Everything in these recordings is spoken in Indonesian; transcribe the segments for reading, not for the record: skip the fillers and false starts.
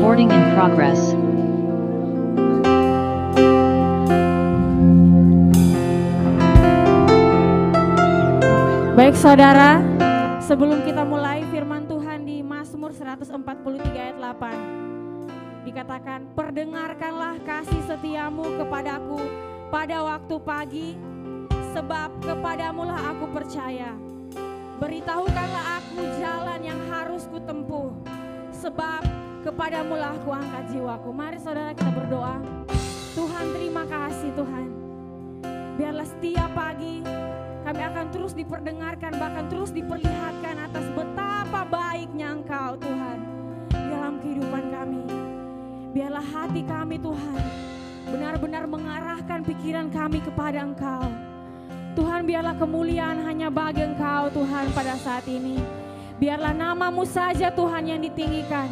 Recording in progress. Baik saudara, sebelum kita mulai firman Tuhan di Mazmur 143 ayat 8 dikatakan, perdengarkanlah kasih setiamu kepadaku pada waktu pagi, sebab kepadamulah aku percaya. Beritahukanlah aku jalan yang harus kutempuh, sebab kepadamulah aku angkat jiwaku. Mari saudara kita berdoa. Tuhan, terima kasih Tuhan. Biarlah setiap pagi kami akan terus diperdengarkan, bahkan terus diperlihatkan atas betapa baiknya Engkau Tuhan dalam kehidupan kami. Biarlah hati kami Tuhan benar-benar mengarahkan pikiran kami kepada Engkau. Tuhan, biarlah kemuliaan hanya bagi Engkau Tuhan pada saat ini. Biarlah nama-Mu saja Tuhan yang ditinggikan,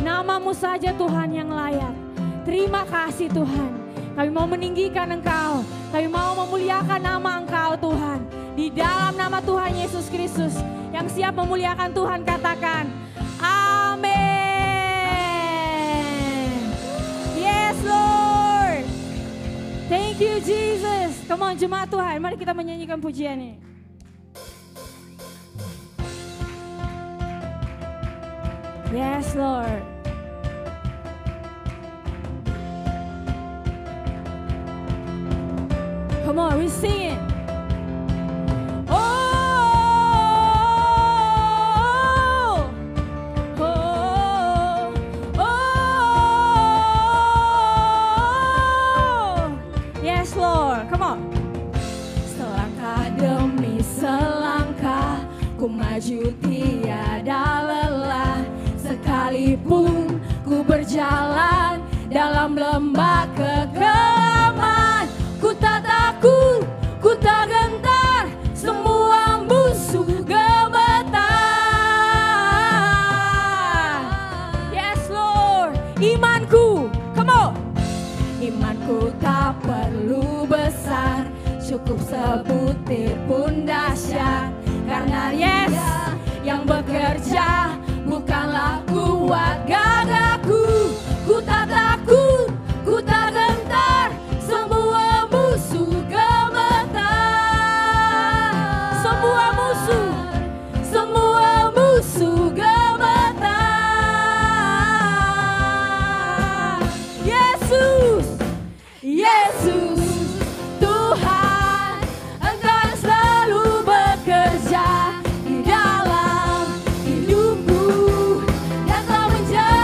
nama-Mu saja Tuhan yang layak. Terima kasih Tuhan. Kami mau meninggikan Engkau, kami mau memuliakan nama Engkau Tuhan. Di dalam nama Tuhan Yesus Kristus, yang siap memuliakan Tuhan katakan amin. Yes Lord. Thank you Jesus. Come on jemaat Tuhan, mari kita menyanyikan pujiannya. Yes Lord. Come on, we sing it. Yes Lord, come on. Selangkah demi selangkah ku maju tiada lelah, sekalipun ku berjalan dalam lembah kekelaman. Ku tak takut, ku tak gentar, semua musuh gemetar. Yes Lord, imanku, come on. Imanku tak perlu besar, cukup sebutir pun dahsyat. Karena yes, yang bekerja bukanlah kuat gagahku. Ku tak takut, ku tak gentar, semua musuh gemetar. Semua musuh gemetar. Yesus, Yesus, Tuhan, Engkau yang selalu bekerja di dalam hidupku, dan telah menjadi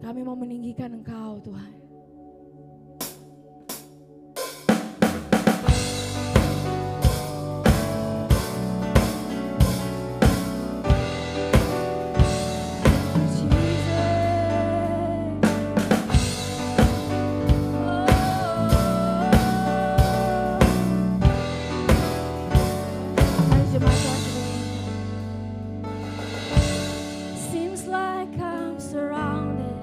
Kami mau meninggikan Engkau Tuhan. Seems like I'm surrounded.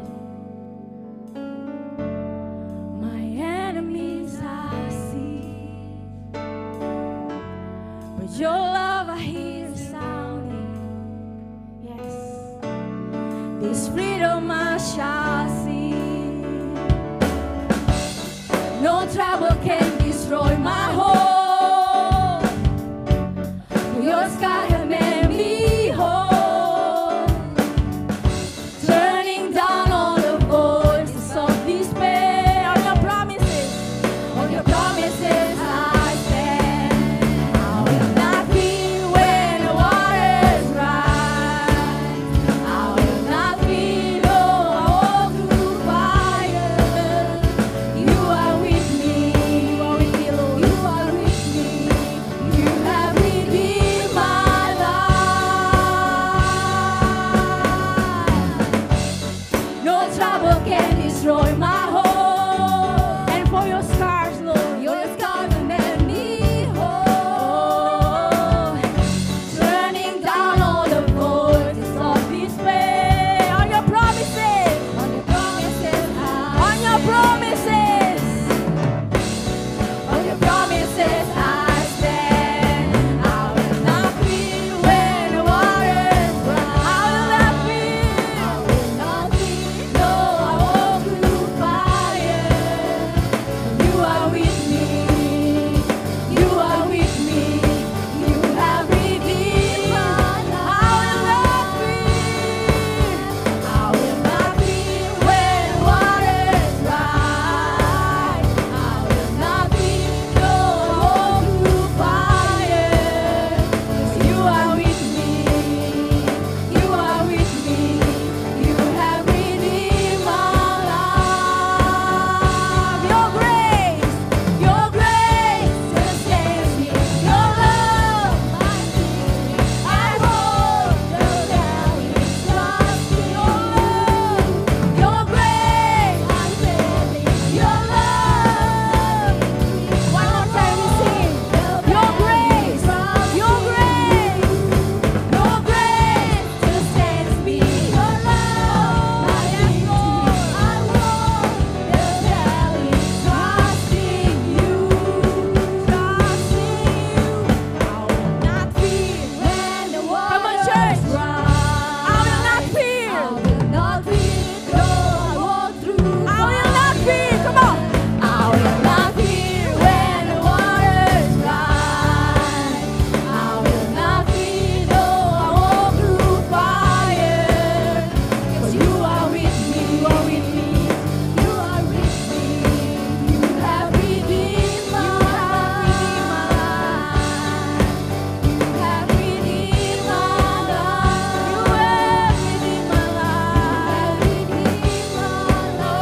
My enemies I see, but your love I hear sounding. Yes, this freedom I shall see. No trouble can destroy my hope. Your sky has made me whole, turning down all the voices of despair. On your promises I stand. I will not fear when the waters rise. I will not fear though I walk through fire. You are with me, Lord. You are with me. You have redeemed my life. No trouble can destroy my hope. And for your scars, Lord, your scars have made me whole, turning down all the voices of despair. On your promises, on your promises, on your promises, on your promises I stand. I will not fear when the waters rise. I will not fear, though I walk through fire. You are with me, you are with me. You have redeemed my life. I will not fear, I will not fear when the waters rise. I will not fear, though I walk through fire. 'Cause you are with me, you are with me. You have redeemed my life. Your grace sustains me. Your love, my victory. I walk the valley, trusting your love. Your grace, my baby. Your love. One more time we sing. Your grace, your grace. Your grace sustains me. Your love, my victory. I walk the valley, trusting you, trusting you. I will not fear when the waters rise. I will not fear. I will not fear though I walk through. I will not fear. Come on. I will not fear when the waters rise. I will not fear though I walk through fire. 'Cause you are with me, you are with me, you are with me. You have redeemed my life. You have redeemed my life. You have redeemed my life. You have redeemed my life.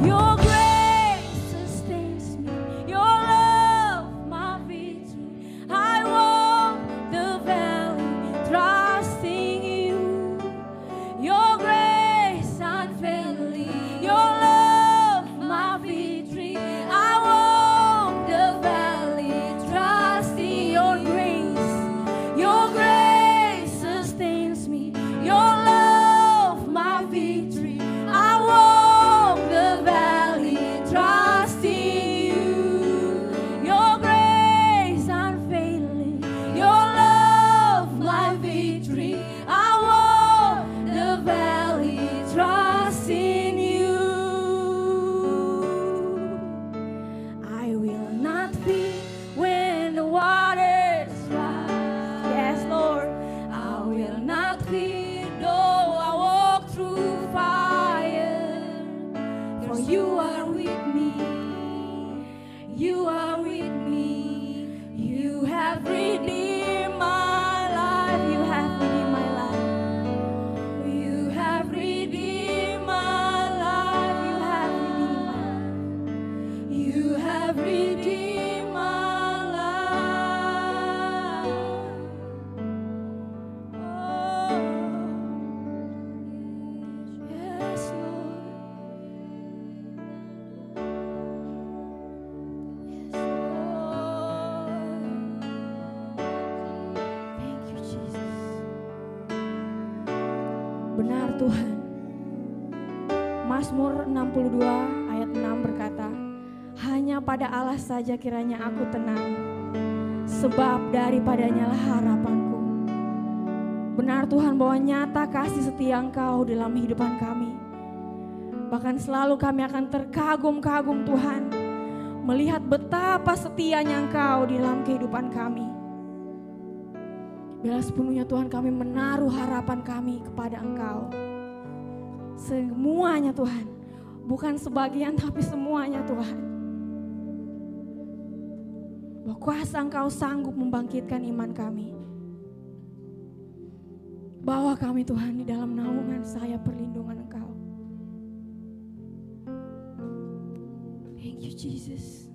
Your grace sustains me. Your love, my victory. I walk the valley, trusting you. Your grace unfailing. Your love, my victory. I walk the valley, trusting your grace. Your grace sustains me. Your love, my victory. I walk the valley, trusting you. Your grace unfailing. Your love, my victory. I walk the valley, trusting you. I will not fear when the waters rise. Yes, Lord. I will not fear though I walk through fire. For you are with me. You are with me. You have redeemed my life. You have redeemed my life. Benar Tuhan. Mazmur 62 ayat 6 berkata, hanya pada Allah saja kiranya aku tenang, sebab daripadanya lah harapanku. Benar Tuhan bahwa nyata kasih setia Engkau dalam kehidupan kami. Bahkan selalu kami akan terkagum-kagum Tuhan, melihat betapa setianya Engkau di dalam kehidupan kami. Bila sepenuhnya Tuhan kami menaruh harapan kami kepada Engkau. Semuanya Tuhan, bukan sebagian tapi semuanya Tuhan. Bahwa kuasa Engkau sanggup membangkitkan iman kami. Bawa kami Tuhan di dalam naungan sayap perlindungan Engkau. Thank you Jesus.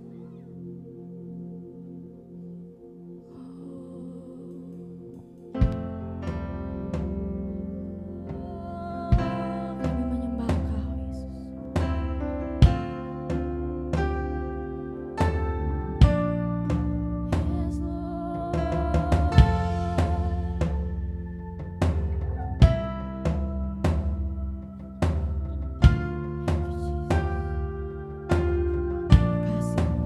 Kami menyembah Engkau Yesus. Yes Lord. Kasih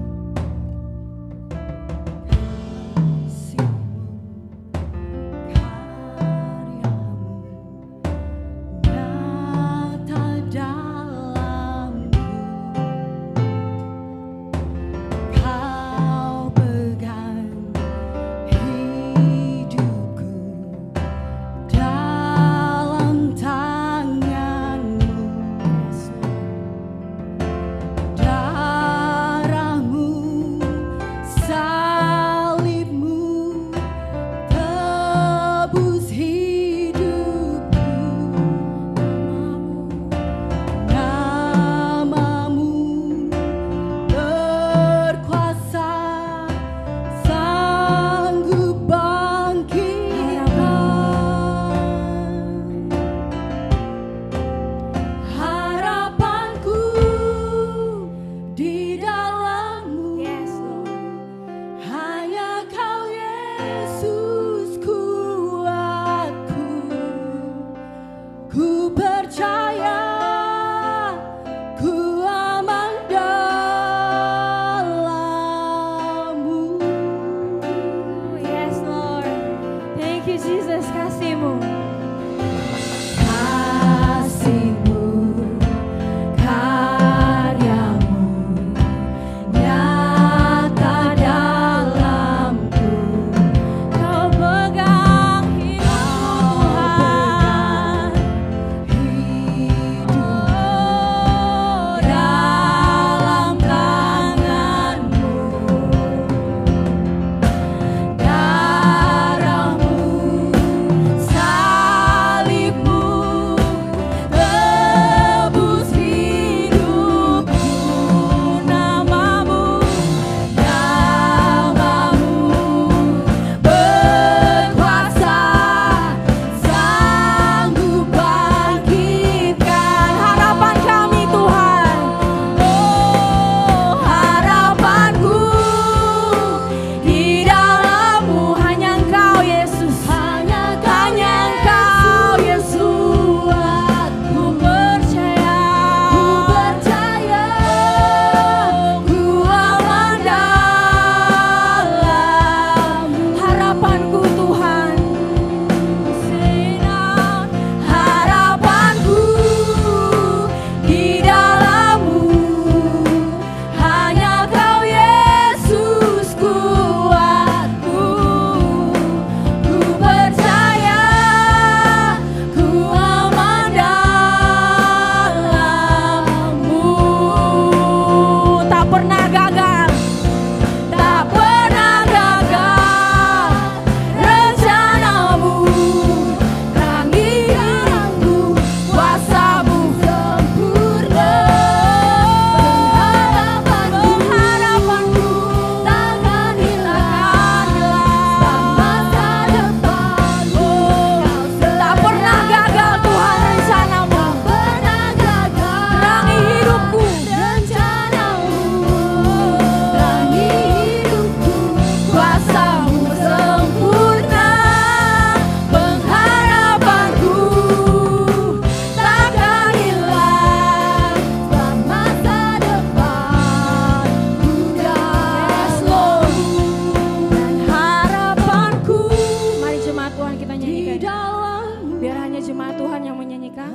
jemaat Tuhan yang menyanyikan.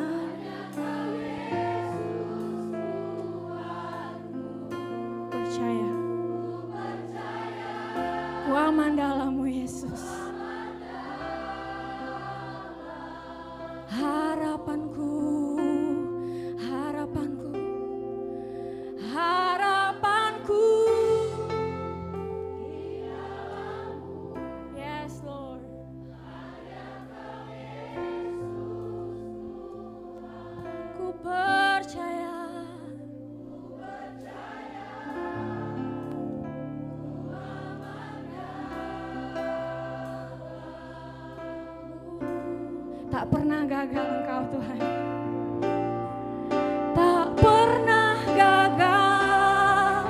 Percaya. Ku aman dalam-Mu Yesus. Harapanku, harapanku, harapanku. Yes Lord. Ku percaya. Tak pernah gagal Engkau Tuhan. Tak pernah gagal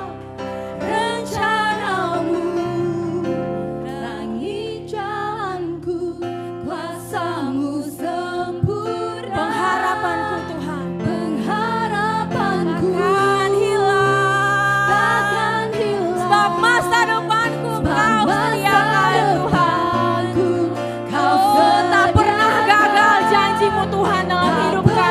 rencana-Mu. Terangi jalanku, kuasa-Mu sempurna. Pengharapanku Tuhan, pengharapanku takkan hilang, takkan hilang. Sebab masa depanku Kau sediakan Tuhan. Kau tak pernah gagal janji-Mu Tuhan dalam hidup kami.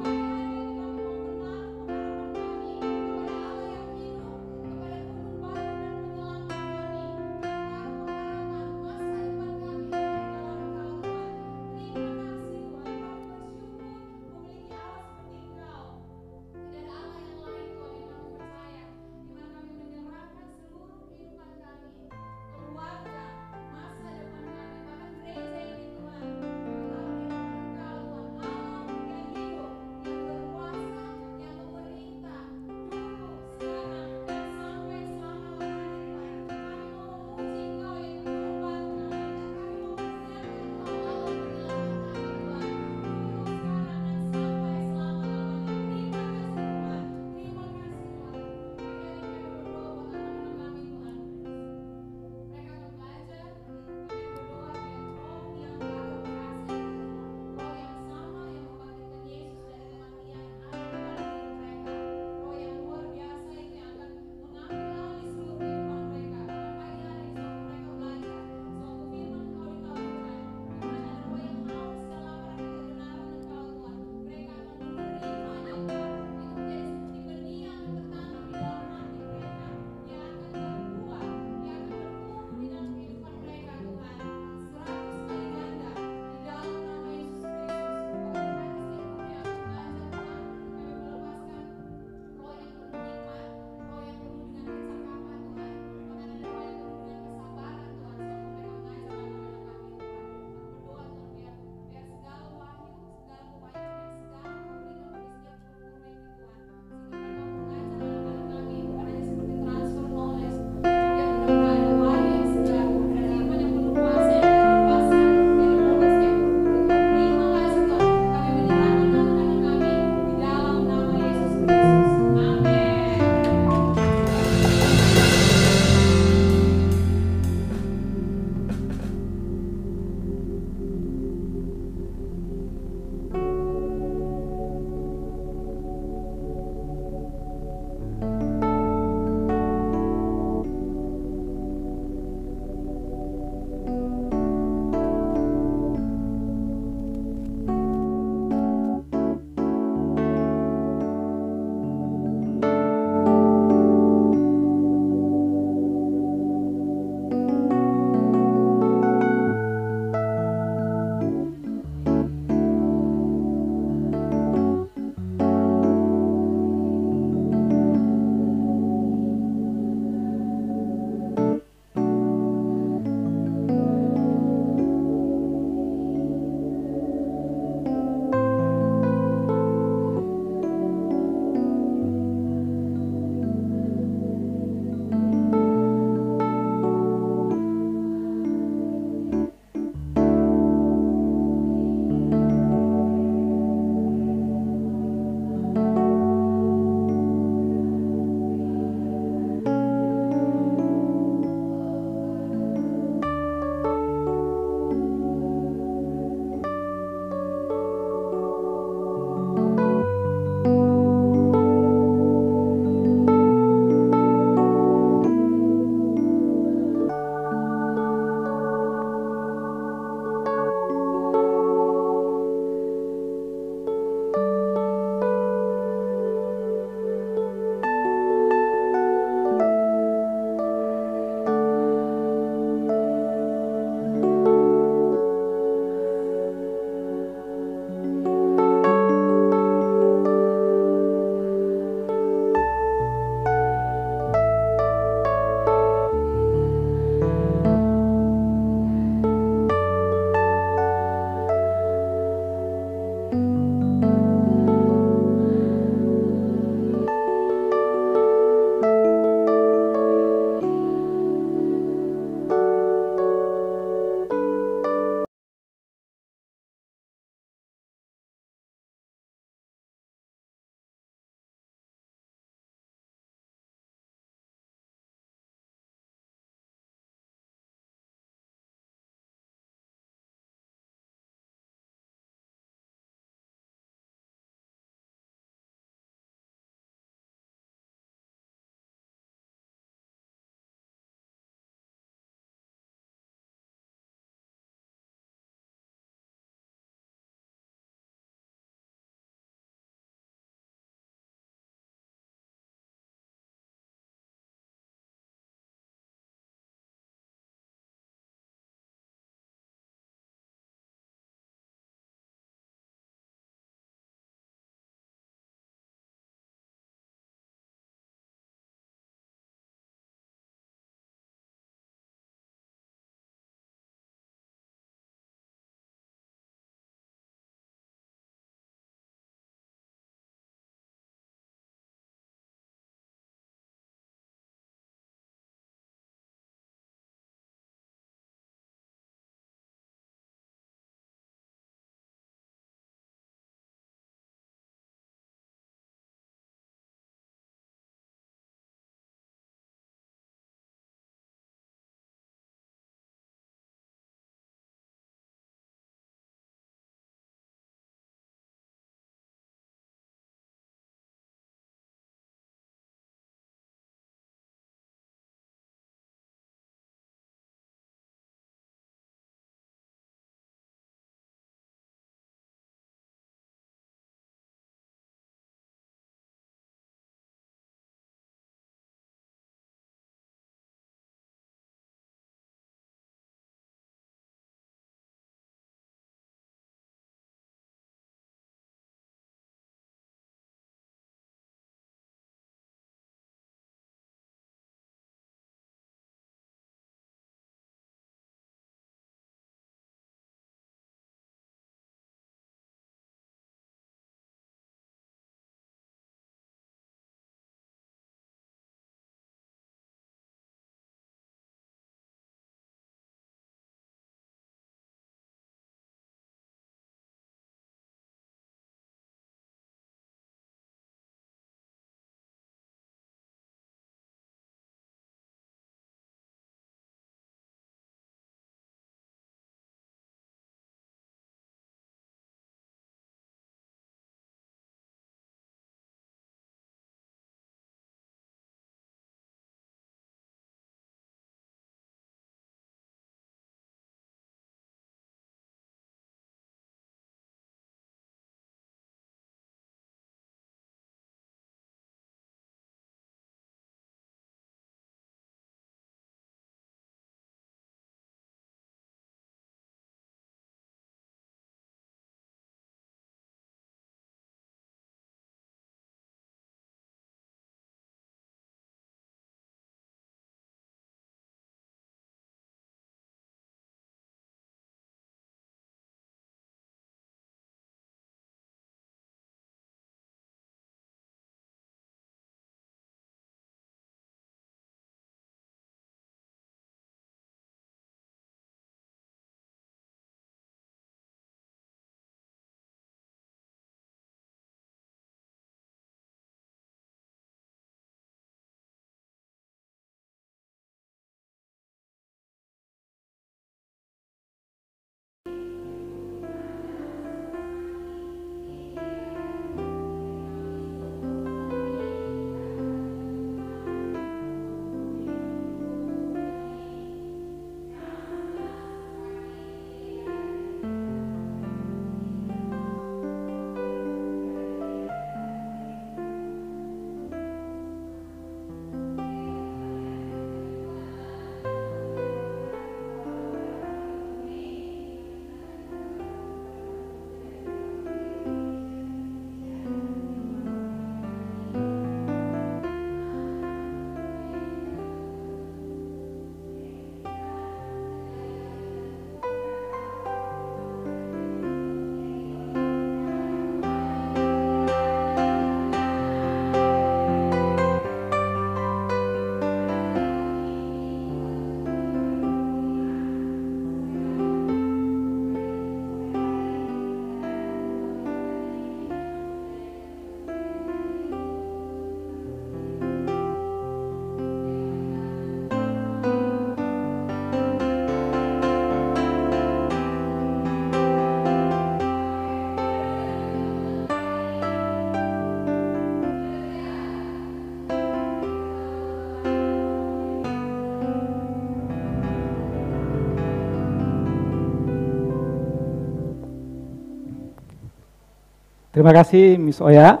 Terima kasih Miss Oya.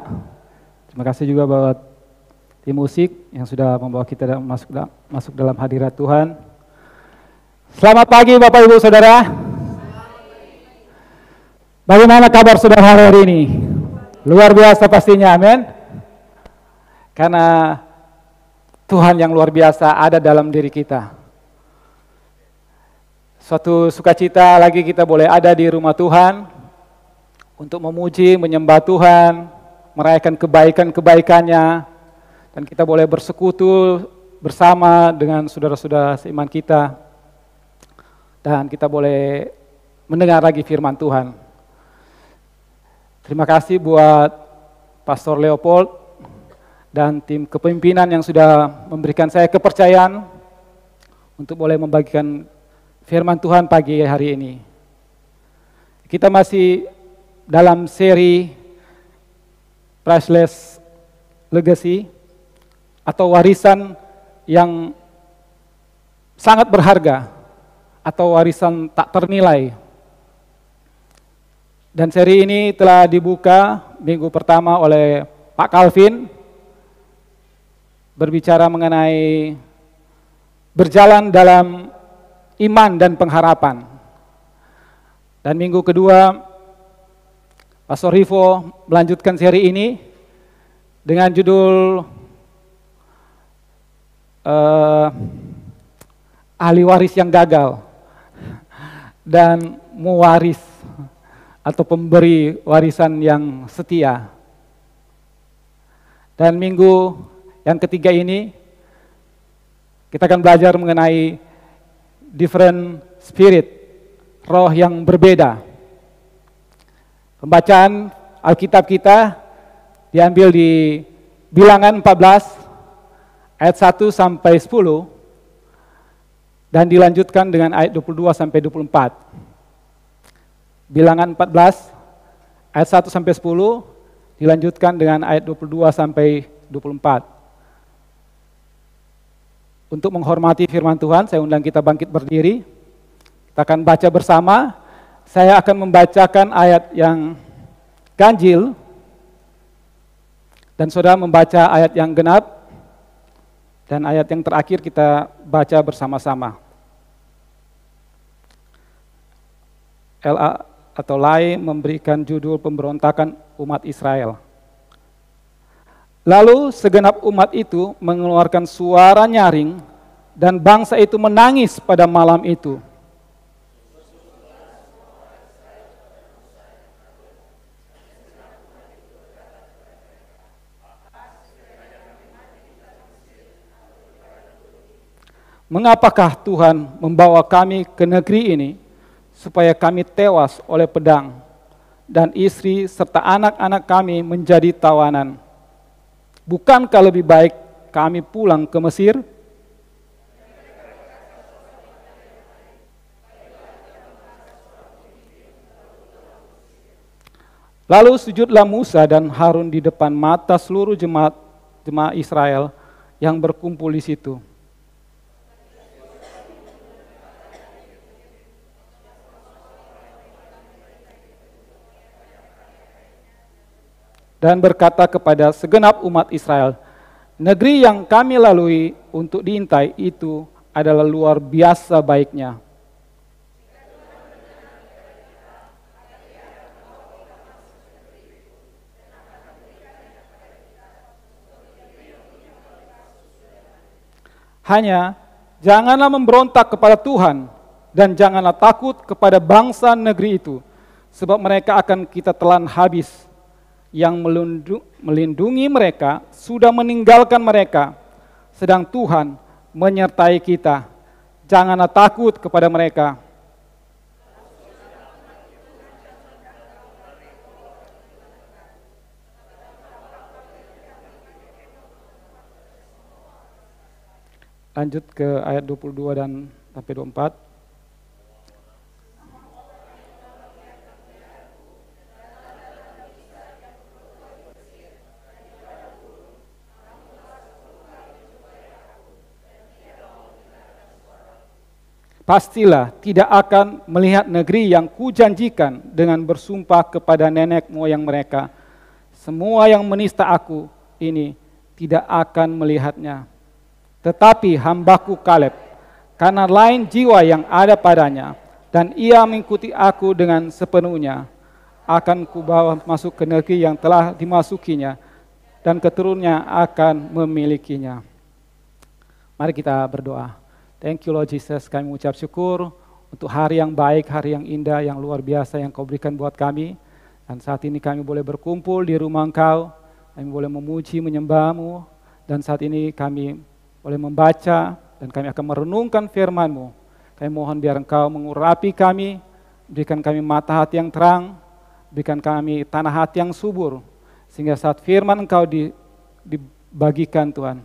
Terima kasih juga buat tim musik yang sudah membawa kita masuk dalam hadirat Tuhan. Selamat pagi Bapak Ibu Saudara. Bagaimana kabar saudara hari ini? Luar biasa pastinya, amin. Karena Tuhan yang luar biasa ada dalam diri kita. Suatu sukacita lagi kita boleh ada di rumah Tuhan untuk memuji, menyembah Tuhan, merayakan kebaikan-kebaikannya, dan kita boleh bersekutu bersama dengan saudara-saudara seiman kita, dan kita boleh mendengar lagi firman Tuhan. Terima kasih buat Pastor Leopold dan tim kepemimpinan yang sudah memberikan saya kepercayaan untuk boleh membagikan firman Tuhan pagi hari ini. Kita masih dalam seri Priceless Legacy atau warisan yang sangat berharga atau warisan tak ternilai. Dan seri ini telah dibuka minggu pertama oleh Pak Calvin, berbicara mengenai berjalan dalam iman dan pengharapan. Dan minggu kedua Pastor Rivo melanjutkan seri ini dengan judul ahli waris yang gagal dan mewaris atau pemberi warisan yang setia. Dan minggu yang ketiga ini kita akan belajar mengenai different spirit, roh yang berbeda. Pembacaan Alkitab kita diambil di Bilangan 14 ayat 1 sampai 10 dan dilanjutkan dengan ayat 22 sampai 24. Bilangan 14 ayat 1 sampai 10 dilanjutkan dengan ayat 22 sampai 24. Untuk menghormati firman Tuhan, saya undang kita bangkit berdiri. Kita akan baca bersama. Saya akan membacakan ayat yang ganjil dan saudara membaca ayat yang genap, dan ayat yang terakhir kita baca bersama-sama. LA atau Lai memberikan judul pemberontakan umat Israel. Lalu segenap umat itu mengeluarkan suara nyaring dan bangsa itu menangis pada malam itu. Mengapakah Tuhan membawa kami ke negeri ini supaya kami tewas oleh pedang dan istri serta anak-anak kami menjadi tawanan? Bukankah lebih baik kami pulang ke Mesir? Lalu sujudlah Musa dan Harun di depan mata seluruh jemaat Israel yang berkumpul di situ. Dan berkata kepada segenap umat Israel, negeri yang kami lalui untuk diintai itu adalah luar biasa baiknya. Hanya janganlah memberontak kepada Tuhan dan janganlah takut kepada bangsa negeri itu, sebab mereka akan kita telan habis. Yang melindungi mereka sudah meninggalkan mereka, sedang Tuhan menyertai kita. Janganlah takut kepada mereka. Lanjut ke ayat 22 dan sampai 24. Pastilah tidak akan melihat negeri yang kujanjikan dengan bersumpah kepada nenek moyang mereka, Semua yang menista aku ini tidak akan melihatnya. Tetapi hambaku Kaleb, karena lain jiwa yang ada padanya, dan ia mengikuti aku dengan sepenuhnya, akan kubawa masuk ke negeri yang telah dimasukinya, dan keturunannya akan memilikinya. Mari kita berdoa. Thank you Lord Jesus, kami mengucap syukur untuk hari yang baik, hari yang indah, yang luar biasa yang Kau berikan buat kami. Dan saat ini kami boleh berkumpul di rumah Engkau, kami boleh memuji, menyembah-Mu, dan saat ini kami boleh membaca, dan kami akan merenungkan firman-Mu. Kami mohon biar Engkau mengurapi kami, berikan kami mata hati yang terang, berikan kami tanah hati yang subur, sehingga saat firman Engkau dibagikan Tuhan,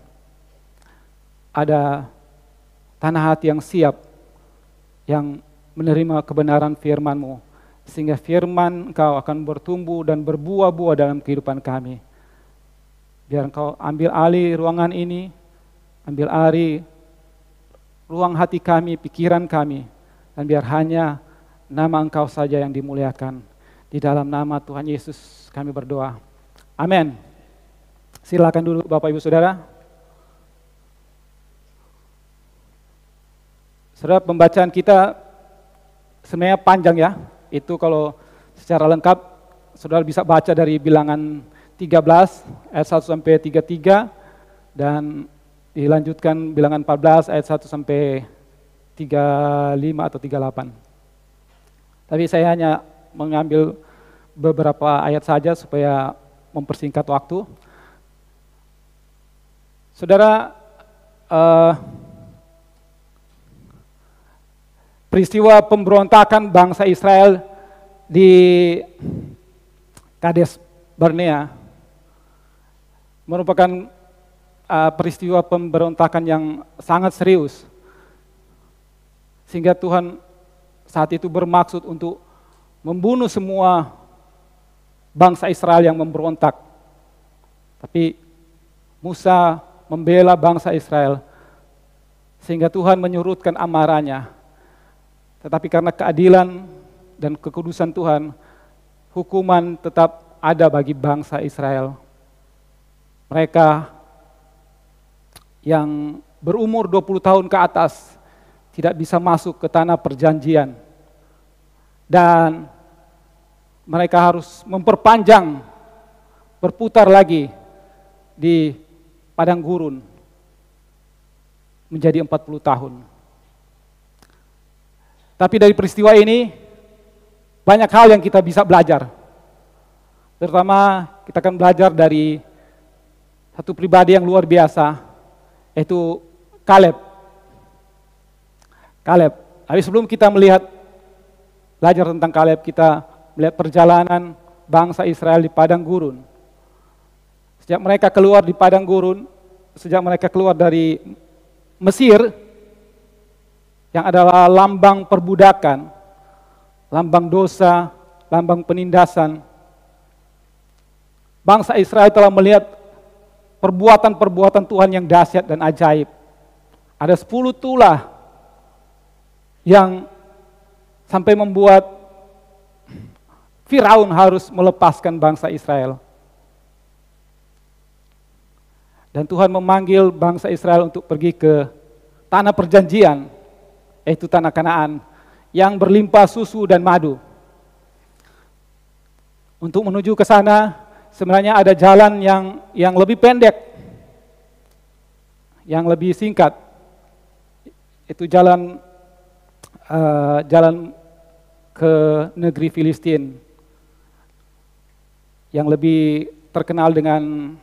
ada tanah hati yang siap, yang menerima kebenaran firman-Mu, sehingga firman Engkau akan bertumbuh dan berbuah-buah dalam kehidupan kami. Biar Engkau ambil alih ruangan ini, ambil alih ruang hati kami, pikiran kami, dan biar hanya nama Engkau saja yang dimuliakan. Di dalam nama Tuhan Yesus kami berdoa. Amin. Silakan dulu Bapak Ibu Saudara. Saudara, pembacaan kita sebenarnya panjang ya. Itu kalau secara lengkap Saudara bisa baca dari Bilangan 13 ayat 1 sampai 33 dan dilanjutkan Bilangan 14 ayat 1 sampai 35 atau 38. Tapi saya hanya mengambil beberapa ayat saja supaya mempersingkat waktu. Saudara, peristiwa pemberontakan bangsa Israel di Kades Barnea merupakan peristiwa pemberontakan yang sangat serius, sehingga Tuhan saat itu bermaksud untuk membunuh semua bangsa Israel yang memberontak. Tapi Musa membela bangsa Israel, sehingga Tuhan menyurutkan amarahnya. Tetapi karena keadilan dan kekudusan Tuhan, hukuman tetap ada bagi bangsa Israel. Mereka yang berumur 20 tahun ke atas tidak bisa masuk ke tanah perjanjian. Dan mereka harus memperpanjang, berputar lagi di padang gurun menjadi 40 tahun. Tapi dari peristiwa ini banyak hal yang kita bisa belajar. Terutama kita akan belajar dari satu pribadi yang luar biasa, yaitu Kaleb. Tapi sebelum kita belajar tentang Kaleb, kita melihat perjalanan bangsa Israel di padang gurun. Sejak mereka keluar di padang gurun, sejak mereka keluar dari Mesir, yang adalah lambang perbudakan, lambang dosa, lambang penindasan, bangsa Israel telah melihat perbuatan-perbuatan Tuhan yang dahsyat dan ajaib. Ada 10 tulah yang sampai membuat Firaun harus melepaskan bangsa Israel. Dan Tuhan memanggil bangsa Israel untuk pergi ke tanah perjanjian, yaitu tanah Kanaan, yang berlimpah susu dan madu. Untuk menuju ke sana, sebenarnya ada jalan yang lebih pendek, yang lebih singkat. Itu jalan ke negeri Filistin, yang lebih terkenal dengan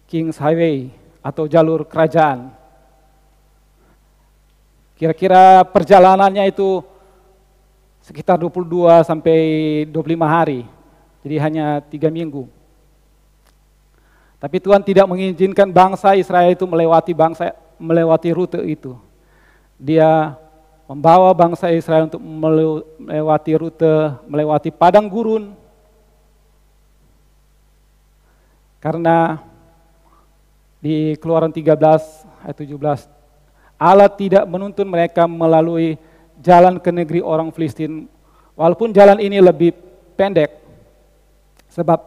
King's Highway atau jalur kerajaan. Kira-kira perjalanannya itu sekitar 22 sampai 25 hari. Jadi hanya 3 minggu. Tapi Tuhan tidak mengizinkan bangsa Israel itu melewati rute itu. Dia membawa bangsa Israel untuk melewati padang gurun. Karena di Keluaran 13 ayat 17, Allah tidak menuntun mereka melalui jalan ke negeri orang Filistin, walaupun jalan ini lebih pendek, sebab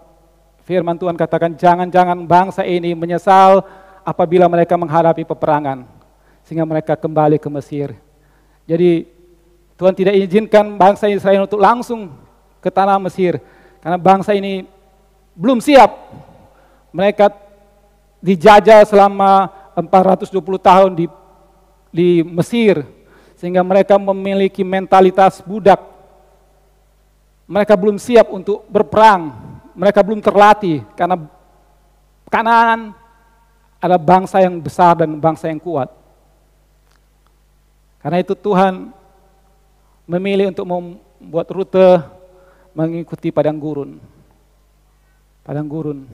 firman Tuhan katakan, jangan-jangan bangsa ini menyesal apabila mereka menghadapi peperangan, sehingga mereka kembali ke Mesir. Jadi Tuhan tidak izinkan bangsa Israel untuk langsung ke tanah Mesir, karena bangsa ini belum siap. Mereka dijajah selama 420 tahun di Mesir, sehingga mereka memiliki mentalitas budak. Mereka belum siap untuk berperang, mereka belum terlatih, karena Kanaan ada bangsa yang besar dan bangsa yang kuat. Karena itu Tuhan memilih untuk membuat rute mengikuti padang gurun. Padang gurun.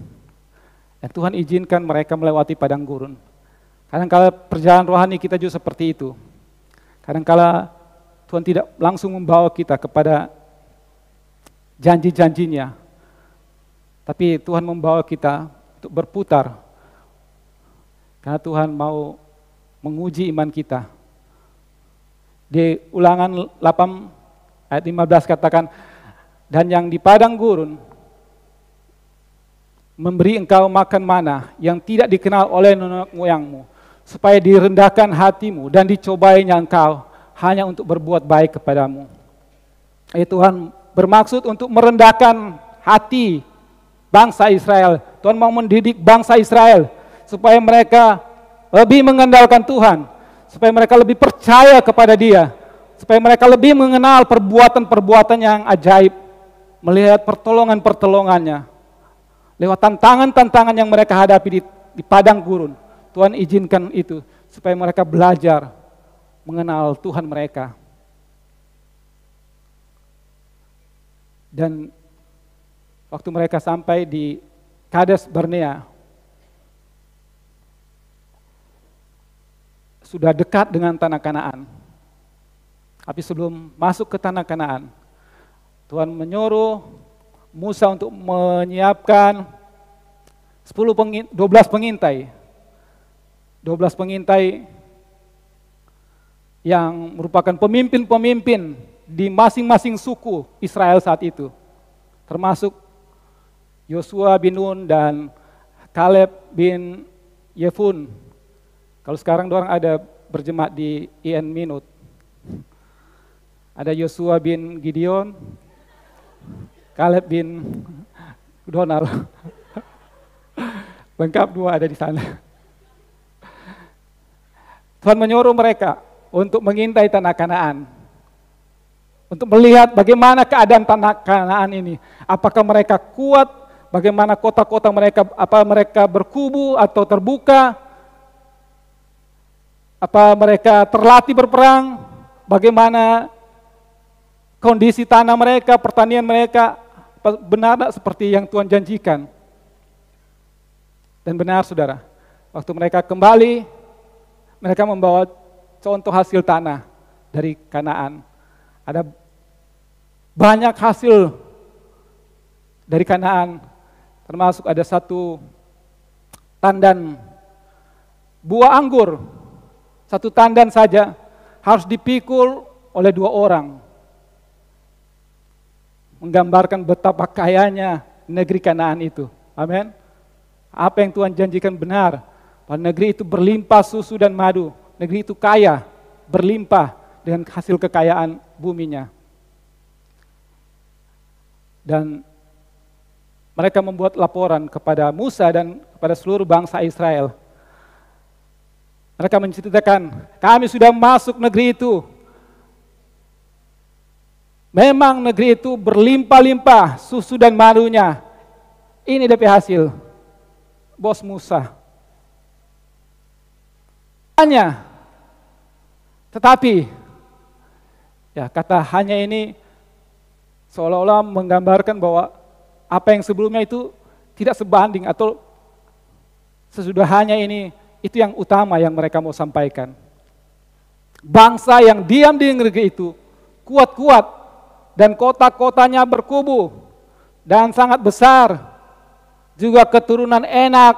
Dan Tuhan izinkan mereka melewati padang gurun. Kadang-kala perjalanan rohani kita juga seperti itu. Kadang-kala Tuhan tidak langsung membawa kita kepada janji-janjinya. Tapi Tuhan membawa kita untuk berputar. Karena Tuhan mau menguji iman kita. Di Ulangan 8 ayat 15 katakan, dan yang di padang gurun memberi engkau makan mana yang tidak dikenal oleh nenek moyangmu, supaya direndahkan hatimu dan dicobainya engkau hanya untuk berbuat baik kepadamu. Tuhan bermaksud untuk merendahkan hati bangsa Israel. Tuhan mau mendidik bangsa Israel supaya mereka lebih mengandalkan Tuhan, supaya mereka lebih percaya kepada Dia, supaya mereka lebih mengenal perbuatan-perbuatan yang ajaib, melihat pertolongan-pertolongannya. Lewat tantangan-tantangan yang mereka hadapi di padang gurun, Tuhan izinkan itu supaya mereka belajar mengenal Tuhan mereka. Dan waktu mereka sampai di Kades Barnea, sudah dekat dengan tanah Kanaan. Tapi sebelum masuk ke tanah Kanaan, Tuhan menyuruh Musa untuk menyiapkan 12 pengintai. 12 pengintai yang merupakan pemimpin-pemimpin di masing-masing suku Israel saat itu. Termasuk Yosua bin Nun dan Kaleb bin Yefun. Kalau sekarang orang ada berjemaat di IN Minut. Ada Yosua bin Gideon, Kaleb bin Donald. Lengkap dua ada di sana. Tuhan menyuruh mereka untuk mengintai tanah Kanaan. Untuk melihat bagaimana keadaan tanah Kanaan ini. Apakah mereka kuat, bagaimana kota-kota mereka, apa mereka berkubu atau terbuka, apa mereka terlatih berperang, bagaimana kondisi tanah mereka, pertanian mereka, benar seperti yang Tuhan janjikan. Dan benar saudara, waktu mereka kembali, mereka membawa contoh hasil tanah dari Kanaan. Ada banyak hasil dari Kanaan, termasuk ada satu tandan buah anggur, satu tandan saja harus dipikul oleh 2 orang. Menggambarkan betapa kayanya negeri Kanaan itu. Amin. Apa yang Tuhan janjikan benar. Bahwa negeri itu berlimpah susu dan madu. Negeri itu kaya, berlimpah dengan hasil kekayaan buminya. Dan mereka membuat laporan kepada Musa dan kepada seluruh bangsa Israel. Mereka menceritakan, kami sudah masuk negeri itu. Memang negeri itu berlimpah-limpah susu dan madunya. Ini DP hasil. Bos Musa. Hanya, tetapi, ya kata hanya ini seolah-olah menggambarkan bahwa apa yang sebelumnya itu tidak sebanding atau sesudahnya ini itu yang utama yang mereka mau sampaikan. Bangsa yang diam di negeri itu kuat-kuat dan kota-kotanya berkubu dan sangat besar. Juga keturunan Enak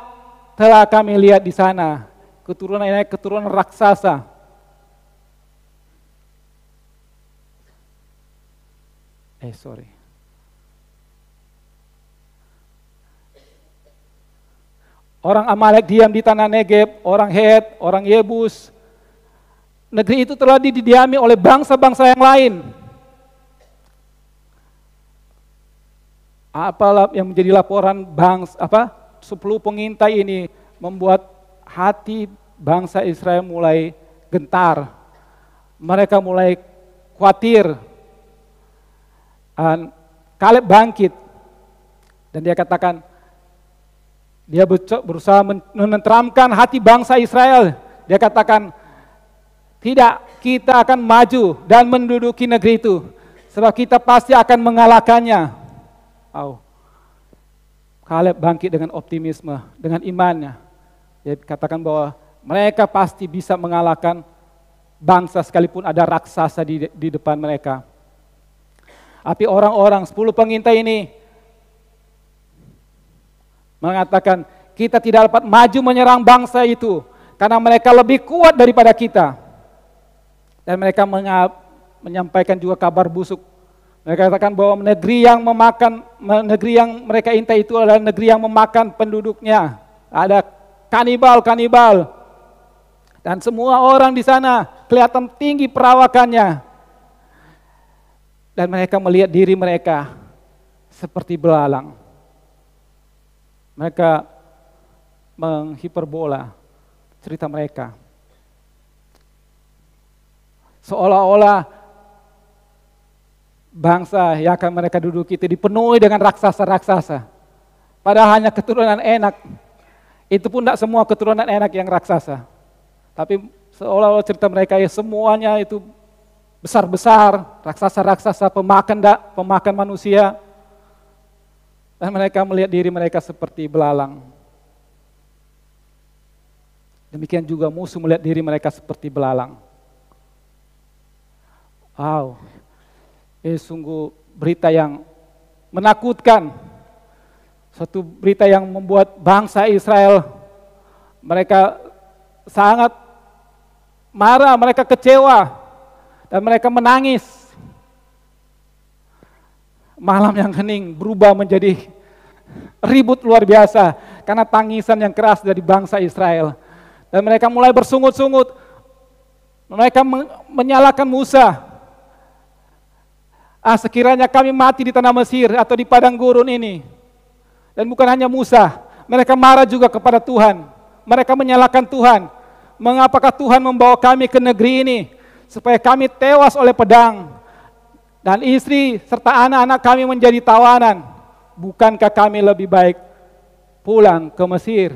telah kami lihat di sana. Keturunan Enak, keturunan raksasa. Orang Amalek diam di tanah Negeb, orang Het, orang Yebus. Negeri itu telah didiami oleh bangsa-bangsa yang lain. Apalah yang menjadi laporan 10 pengintai ini membuat hati bangsa Israel mulai gentar. Mereka mulai khawatir. Dan Kaleb bangkit dan dia katakan, dia berusaha menenteramkan hati bangsa Israel. Dia katakan, tidak, kita akan maju dan menduduki negeri itu, sebab kita pasti akan mengalahkannya. Kaleb bangkit dengan optimisme, dengan imannya. Dia katakan bahwa mereka pasti bisa mengalahkan bangsa sekalipun ada raksasa di depan mereka. Tapi orang-orang 10 pengintai ini mengatakan, kita tidak dapat maju menyerang bangsa itu karena mereka lebih kuat daripada kita. Dan mereka menyampaikan juga kabar busuk. Mereka katakan bahwa negeri yang mereka intai itu adalah negeri yang memakan penduduknya. Ada kanibal. Dan semua orang di sana kelihatan tinggi perawakannya. Dan mereka melihat diri mereka seperti belalang. Mereka menghiperbola cerita mereka. Seolah-olah bangsa yang akan mereka duduki itu dipenuhi dengan raksasa-raksasa. Padahal hanya keturunan enak. Itu pun tidak semua keturunan enak yang raksasa. Tapi seolah-olah cerita mereka ya semuanya itu besar-besar, raksasa-raksasa pemakan manusia. Dan mereka melihat diri mereka seperti belalang. Demikian juga musuh melihat diri mereka seperti belalang. Ini sungguh berita yang menakutkan. Suatu berita yang membuat bangsa Israel, mereka sangat marah, mereka kecewa. Dan mereka menangis. Malam yang hening berubah menjadi ribut luar biasa karena tangisan yang keras dari bangsa Israel. Dan mereka mulai bersungut-sungut. Mereka menyalahkan Musa. Sekiranya kami mati di tanah Mesir atau di padang gurun ini. Dan bukan hanya Musa, mereka marah juga kepada Tuhan. Mereka menyalahkan Tuhan. Mengapakah Tuhan membawa kami ke negeri ini? Supaya kami tewas oleh pedang, dan istri serta anak-anak kami menjadi tawanan. Bukankah kami lebih baik pulang ke Mesir?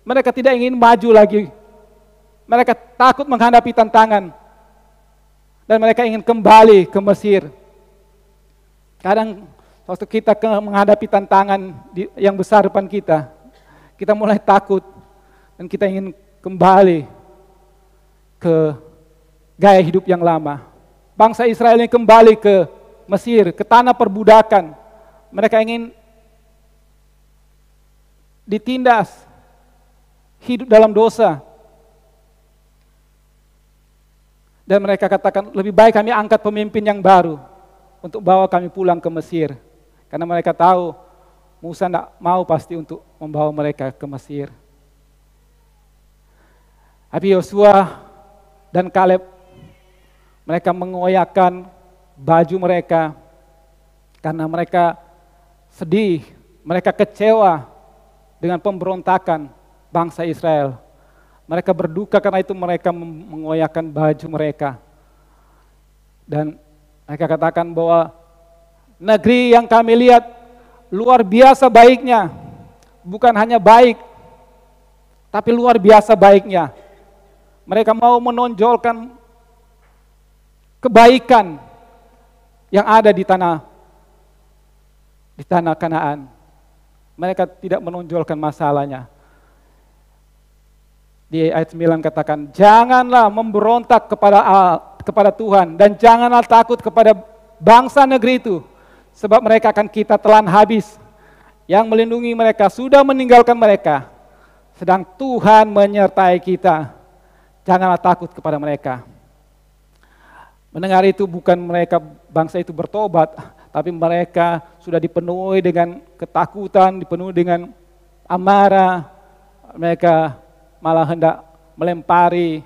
Mereka tidak ingin maju lagi. Mereka takut menghadapi tantangan. Dan mereka ingin kembali ke Mesir. Kadang waktu kita menghadapi tantangan yang besar depan kita, kita mulai takut. Dan kita ingin kembali ke gaya hidup yang lama. Bangsa Israel ini kembali ke Mesir, ke tanah perbudakan. Mereka ingin ditindas, hidup dalam dosa. Dan mereka katakan, lebih baik kami angkat pemimpin yang baru untuk bawa kami pulang ke Mesir. Karena mereka tahu Musa tidak mau pasti untuk membawa mereka ke Mesir. Tapi Yosua dan Kaleb, mereka mengoyakkan baju mereka karena mereka sedih, mereka kecewa dengan pemberontakan bangsa Israel. Mereka berduka karena itu mereka mengoyakkan baju mereka. Dan mereka katakan bahwa negeri yang kami lihat luar biasa baiknya, bukan hanya baik, tapi luar biasa baiknya. Mereka mau menonjolkan kebaikan yang ada di tanah Kanaan. Mereka tidak menonjolkan masalahnya. Di ayat 9 katakan, janganlah memberontak kepada Tuhan dan janganlah takut kepada bangsa negeri itu, sebab mereka akan kita telan habis. Yang melindungi mereka sudah meninggalkan mereka, sedang Tuhan menyertai kita. Janganlah takut kepada mereka. Mendengar itu bukan mereka bangsa itu bertobat, tapi mereka sudah dipenuhi dengan ketakutan, dipenuhi dengan amarah, mereka malah hendak melempari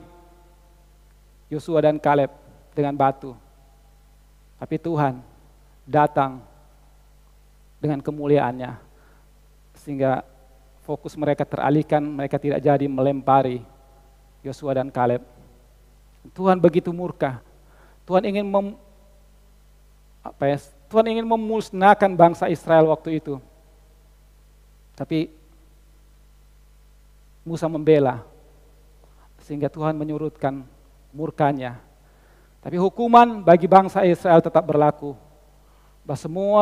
Yosua dan Kaleb dengan batu. Tapi Tuhan datang dengan kemuliaannya, sehingga fokus mereka teralihkan, mereka tidak jadi melempari Yosua dan Kaleb. Tuhan begitu murka. Tuhan ingin Tuhan ingin memusnahkan bangsa Israel waktu itu. Tapi Musa membela, sehingga Tuhan menyurutkan murkanya. Tapi hukuman bagi bangsa Israel tetap berlaku. Bahwa semua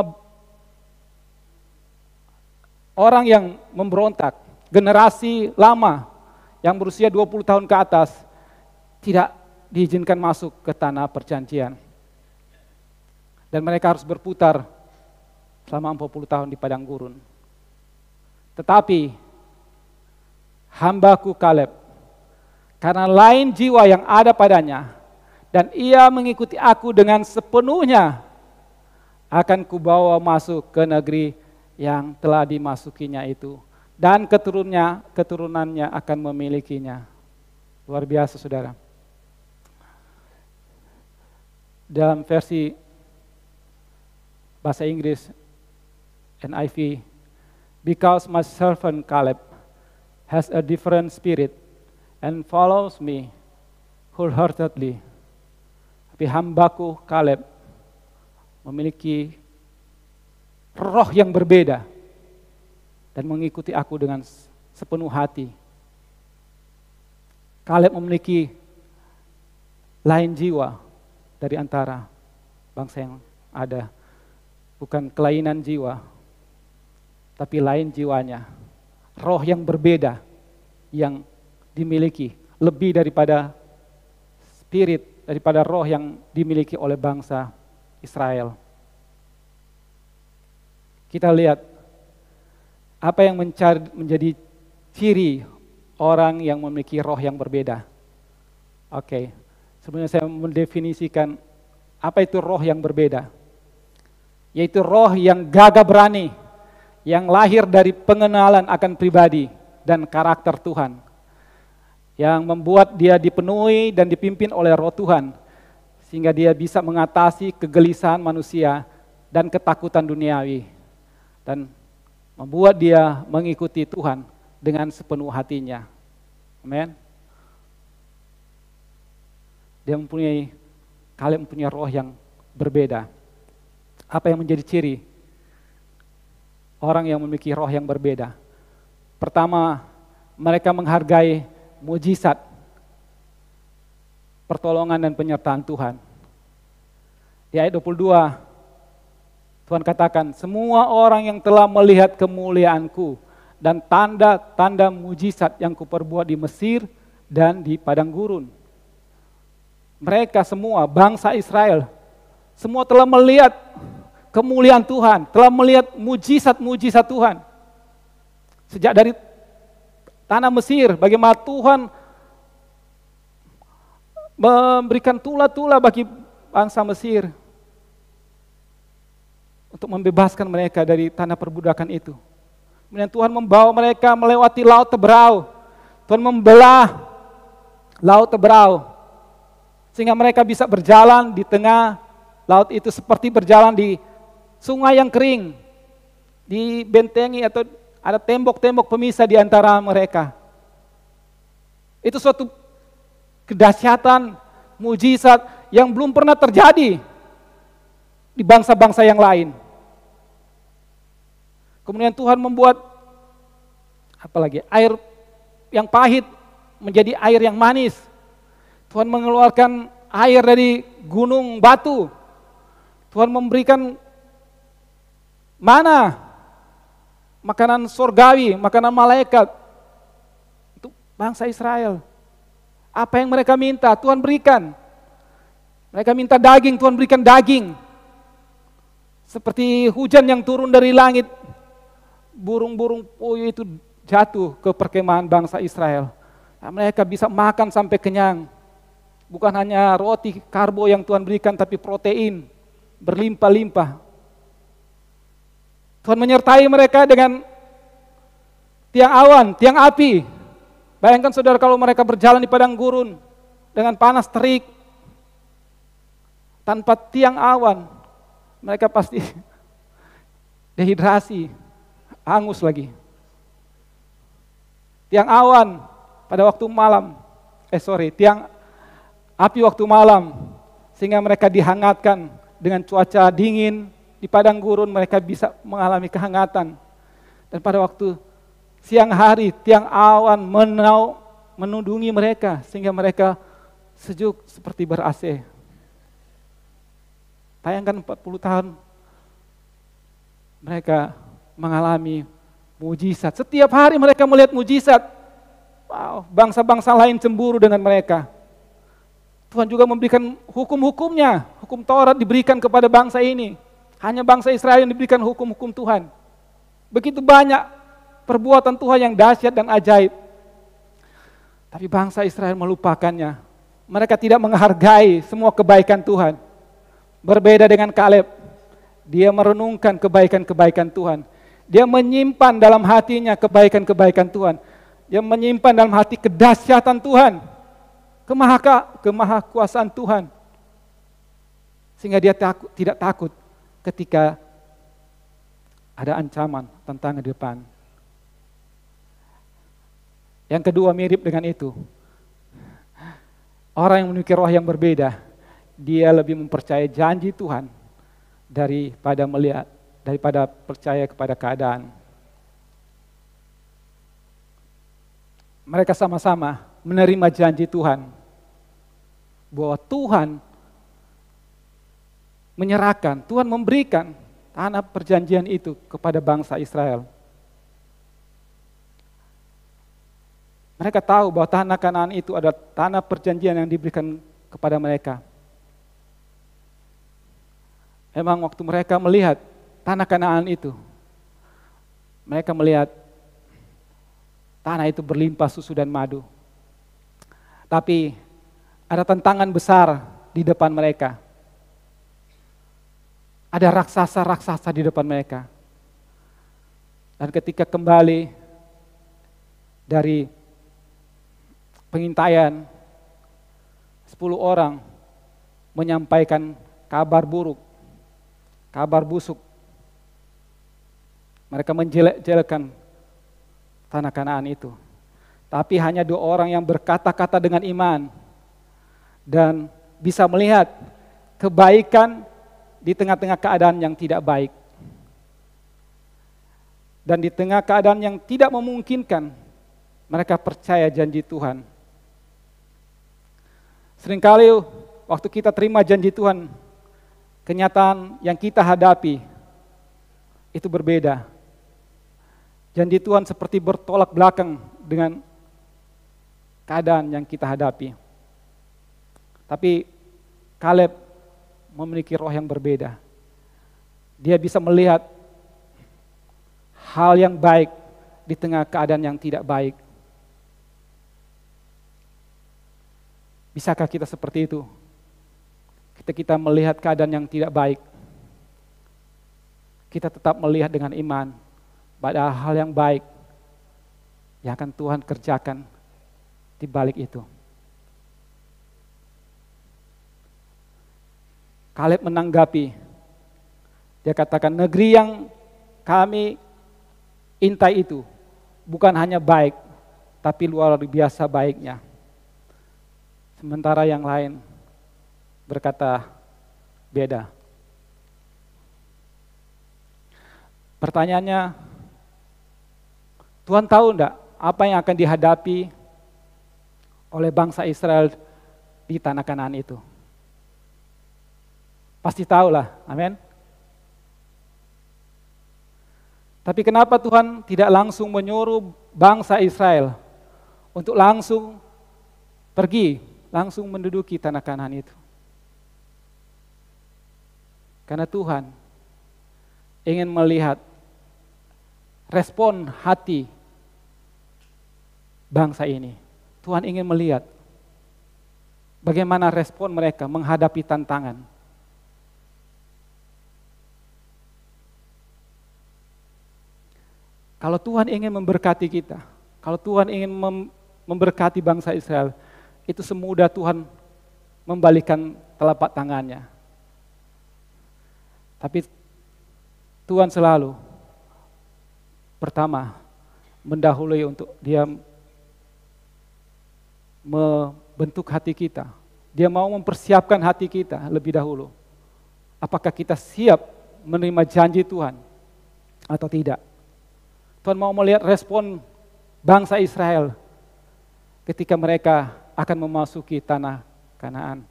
orang yang memberontak, generasi lama yang berusia 20 tahun ke atas, tidak diizinkan masuk ke tanah perjanjian. Dan mereka harus berputar selama 40 tahun di padang gurun. Tetapi hambaku Kaleb, karena lain jiwa yang ada padanya, dan ia mengikuti aku dengan sepenuhnya, akan kubawa masuk ke negeri yang telah dimasukinya itu, dan keturunannya akan memilikinya. Luar biasa, saudara. Dalam versi bahasa Inggris NIV, because my servant Caleb has a different spirit and follows me wholeheartedly. Tapi hambaku Caleb memiliki roh yang berbeda dan mengikuti aku dengan sepenuh hati. Caleb memiliki lain jiwa dari antara bangsa yang ada. Bukan kelainan jiwa, tapi lain jiwanya. Roh yang berbeda yang dimiliki, lebih daripada spirit, daripada roh yang dimiliki oleh bangsa Israel. Kita lihat apa yang menjadi ciri orang yang memiliki roh yang berbeda. Oke, sebelumnya saya mendefinisikan apa itu roh yang berbeda. Yaitu roh yang gagah berani, yang lahir dari pengenalan akan pribadi dan karakter Tuhan, yang membuat dia dipenuhi dan dipimpin oleh roh Tuhan, sehingga dia bisa mengatasi kegelisahan manusia dan ketakutan duniawi, dan membuat dia mengikuti Tuhan dengan sepenuh hatinya. Amin. Kalian mempunyai roh yang berbeda. Apa yang menjadi ciri orang yang memiliki roh yang berbeda? Pertama, mereka menghargai mujizat, pertolongan dan penyertaan Tuhan. Di ayat 22, Tuhan katakan, semua orang yang telah melihat kemuliaanku dan tanda-tanda mujizat yang kuperbuat di Mesir dan di padang gurun. Mereka semua, bangsa Israel, semua telah melihat kemuliaan Tuhan, telah melihat mujizat-mujizat Tuhan. Sejak dari tanah Mesir, bagaimana Tuhan memberikan tula-tula bagi bangsa Mesir untuk membebaskan mereka dari tanah perbudakan itu. Kemudian Tuhan membawa mereka melewati Laut Teberau. Tuhan membelah Laut Teberau, sehingga mereka bisa berjalan di tengah laut itu seperti berjalan di sungai yang kering, dibentengi atau ada tembok-tembok pemisah di antara mereka. Itu suatu kedahsyatan, mujizat yang belum pernah terjadi di bangsa-bangsa yang lain. Kemudian Tuhan membuat air yang pahit menjadi air yang manis. Tuhan mengeluarkan air dari gunung batu. Tuhan memberikan mana? Makanan surgawi, makanan malaikat untuk bangsa Israel. Apa yang mereka minta, Tuhan berikan. Mereka minta daging, Tuhan berikan daging. Seperti hujan yang turun dari langit, burung-burung puyuh itu jatuh ke perkemahan bangsa Israel. Nah, mereka bisa makan sampai kenyang. Bukan hanya roti karbo yang Tuhan berikan, tapi protein berlimpah-limpah. Tuhan menyertai mereka dengan tiang awan, tiang api. Bayangkan saudara kalau mereka berjalan di padang gurun dengan panas terik, tanpa tiang awan, mereka pasti dehidrasi, hangus lagi. Tiang awan pada waktu malam, tiang api waktu malam, sehingga mereka dihangatkan dengan cuaca dingin di padang gurun, mereka bisa mengalami kehangatan. Dan pada waktu siang hari, tiang awan menudungi mereka, sehingga mereka sejuk seperti ber-AC. Bayangkan 40 tahun mereka mengalami mujizat. Setiap hari mereka melihat mujizat. Wow, bangsa-bangsa lain cemburu dengan mereka. Tuhan juga memberikan hukum-hukumnya. Hukum Taurat diberikan kepada bangsa ini. Hanya bangsa Israel yang diberikan hukum-hukum Tuhan. Begitu banyak perbuatan Tuhan yang dahsyat dan ajaib. Tapi bangsa Israel melupakannya. Mereka tidak menghargai semua kebaikan Tuhan. Berbeda dengan Kaleb. Dia merenungkan kebaikan-kebaikan Tuhan. Dia menyimpan dalam hatinya kebaikan-kebaikan Tuhan. Dia menyimpan dalam hati kedahsyatan Tuhan. Kemahakuasaan Tuhan. Sehingga dia tidak takut ketika ada ancaman, tantangan di depan. Yang kedua mirip dengan itu. Orang yang memiliki roh yang berbeda, dia lebih mempercayai janji Tuhan daripada percaya kepada keadaan. Mereka sama-sama menerima janji Tuhan. Bahwa Tuhan menyerahkan, Tuhan memberikan tanah perjanjian itu kepada bangsa Israel. Mereka tahu bahwa tanah Kanaan itu adalah tanah perjanjian yang diberikan kepada mereka. Memang waktu mereka melihat tanah Kanaan itu, mereka melihat tanah itu berlimpah susu dan madu. Tapi ada tantangan besar di depan mereka. Ada raksasa-raksasa di depan mereka. Dan ketika kembali dari pengintaian, 10 orang menyampaikan kabar buruk, kabar busuk. Mereka menjelek-jelekan tanah Kanaan itu. Tapi hanya 2 orang yang berkata-kata dengan iman dan bisa melihat kebaikan di tengah-tengah keadaan yang tidak baik. Dan di tengah keadaan yang tidak memungkinkan, mereka percaya janji Tuhan. Seringkali waktu kita terima janji Tuhan, kenyataan yang kita hadapi itu berbeda. Janji Tuhan seperti bertolak belakang dengan keadaan yang kita hadapi. Tapi Kaleb memiliki roh yang berbeda. Dia bisa melihat hal yang baik di tengah keadaan yang tidak baik. Bisakah kita seperti itu? Kita melihat keadaan yang tidak baik, kita tetap melihat dengan iman pada hal yang baik yang akan Tuhan kerjakan di balik itu. Kaleb menanggapi, dia katakan, negeri yang kami intai itu bukan hanya baik, tapi luar biasa baiknya. Sementara yang lain berkata beda. Pertanyaannya, Tuhan tahu enggak apa yang akan dihadapi oleh bangsa Israel di tanah Kanaan itu? Pasti tahulah, amin. Tapi kenapa Tuhan tidak langsung menyuruh bangsa Israel untuk langsung pergi, langsung menduduki tanah Kanaan itu? Karena Tuhan ingin melihat respon hati bangsa ini. Tuhan ingin melihat bagaimana respon mereka menghadapi tantangan. Kalau Tuhan ingin memberkati kita, kalau Tuhan ingin memberkati bangsa Israel, itu semudah Tuhan membalikan telapak tangannya. Tapi Tuhan selalu pertama mendahului untuk Dia membentuk hati kita. Dia mau mempersiapkan hati kita lebih dahulu. Apakah kita siap menerima janji Tuhan atau tidak? Tuhan mau melihat respon bangsa Israel ketika mereka akan memasuki tanah Kanaan.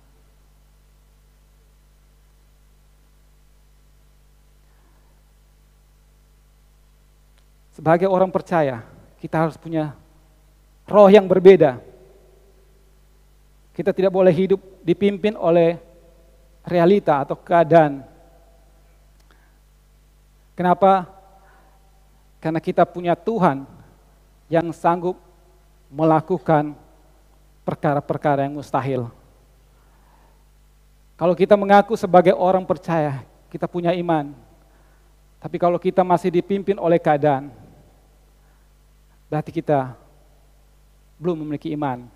Sebagai orang percaya, kita harus punya roh yang berbeda. Kita tidak boleh hidup dipimpin oleh realita atau keadaan. Kenapa? Karena kita punya Tuhan yang sanggup melakukan perkara-perkara yang mustahil. Kalau kita mengaku sebagai orang percaya, kita punya iman. Tapi kalau kita masih dipimpin oleh keadaan, berarti kita belum memiliki iman.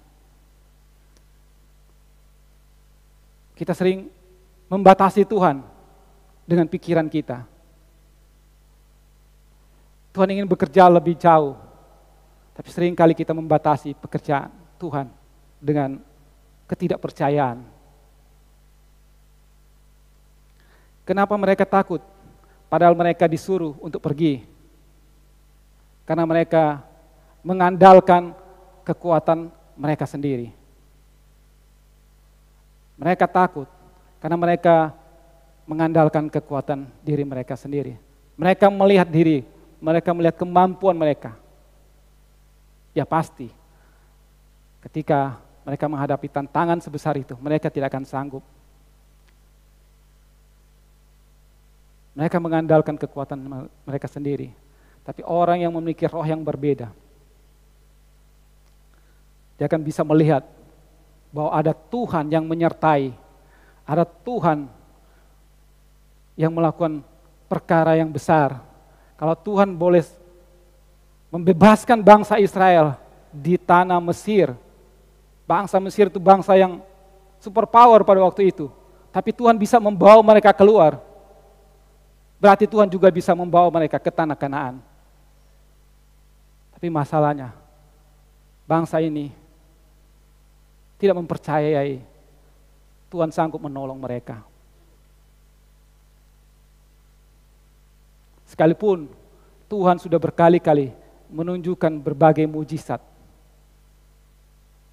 Kita sering membatasi Tuhan dengan pikiran kita. Tuhan ingin bekerja lebih jauh, tapi sering kali kita membatasi pekerjaan Tuhan dengan ketidakpercayaan. Kenapa mereka takut? Padahal mereka disuruh untuk pergi. Karena mereka mengandalkan kekuatan mereka sendiri. Mereka takut karena mereka mengandalkan kekuatan diri mereka sendiri. Mereka melihat diri, mereka melihat kemampuan mereka. Ya pasti, ketika mereka menghadapi tantangan sebesar itu, mereka tidak akan sanggup. Mereka mengandalkan kekuatan mereka sendiri. Tapi orang yang memiliki roh yang berbeda, dia akan bisa melihat bahwa ada Tuhan yang menyertai, ada Tuhan yang melakukan perkara yang besar. Kalau Tuhan boleh membebaskan bangsa Israel di tanah Mesir, bangsa Mesir itu bangsa yang super power pada waktu itu, tapi Tuhan bisa membawa mereka keluar, berarti Tuhan juga bisa membawa mereka ke tanah Kanaan. Tapi masalahnya, bangsa ini tidak mempercayai Tuhan sanggup menolong mereka. Sekalipun Tuhan sudah berkali-kali menunjukkan berbagai mujizat,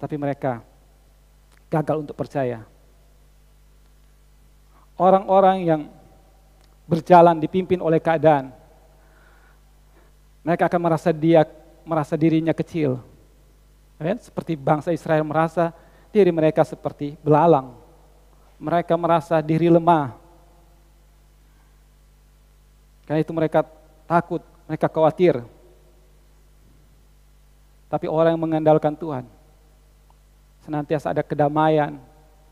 tapi mereka gagal untuk percaya. Orang-orang yang berjalan dipimpin oleh keadaan, mereka akan merasa dirinya kecil. Seperti bangsa Israel merasa diri mereka seperti belalang. Mereka merasa diri lemah. Karena itu mereka takut, mereka khawatir. Tapi orang yang mengandalkan Tuhan, senantiasa ada kedamaian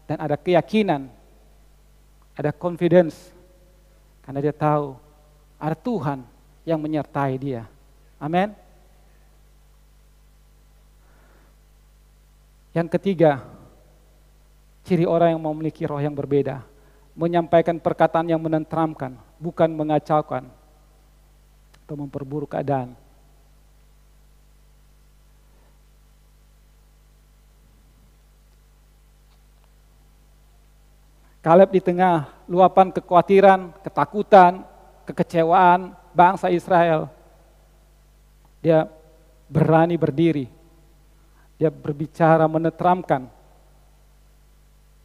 dan ada keyakinan, ada confidence. Karena dia tahu ada Tuhan yang menyertai dia. Amin. Yang ketiga, ciri orang yang memiliki roh yang berbeda, menyampaikan perkataan yang menenteramkan, bukan mengacaukan atau memperburuk keadaan. Kaleb di tengah luapan kekhawatiran, ketakutan, kekecewaan bangsa Israel, dia berani berdiri, dia berbicara menenteramkan.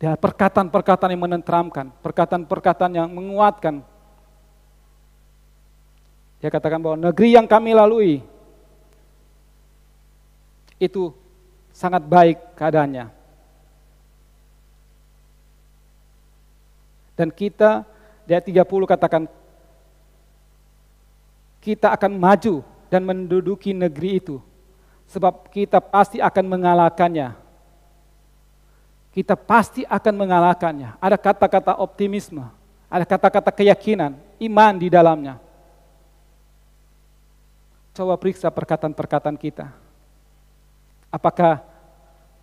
Dan perkataan-perkataan yang menenteramkan, perkataan-perkataan yang menguatkan. Dia katakan bahwa negeri yang kami lalui itu sangat baik keadaannya. Dan kita, di ayat 30 katakan, kita akan maju dan menduduki negeri itu, sebab kita pasti akan mengalahkannya. Kita pasti akan mengalahkannya. Ada kata-kata optimisme, ada kata-kata keyakinan, iman di dalamnya. Coba periksa perkataan-perkataan kita. Apakah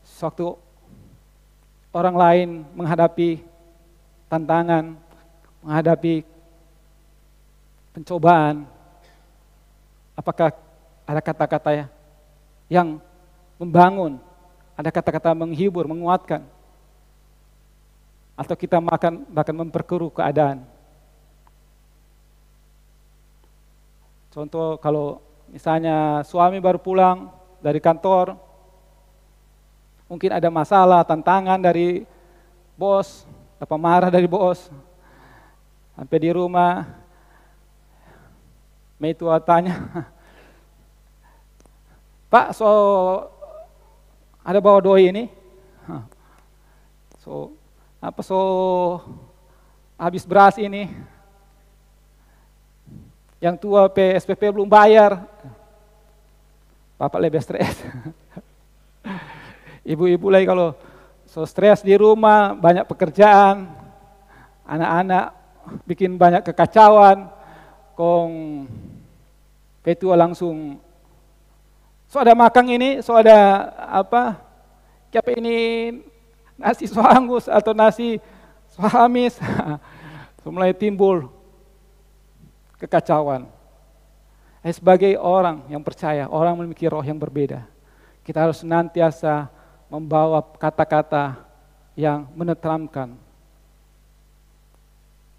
suatu orang lain menghadapi tantangan, menghadapi pencobaan, apakah ada kata-kata yang membangun, ada kata-kata menghibur, menguatkan, atau kita bahkan memperkeruh keadaan. Contoh kalau misalnya suami baru pulang dari kantor, mungkin ada masalah, tantangan dari bos, apa marah dari bos. Sampai di rumah, Meitua tanya, Pak, ada bawa doi ini? Habis beras ini? Yang tua PSPP belum bayar. Bapak lebih stres. Ibu-ibu lagi kalau stres di rumah, banyak pekerjaan, anak-anak bikin banyak kekacauan, kong petua langsung, ada makan ini, ada apa, kayak ini nasi soangus atau nasi sohamis, mulai timbul kekacauan. Sebagai orang yang percaya, orang memiliki roh yang berbeda, kita harus senantiasa membawa kata-kata yang menenteramkan.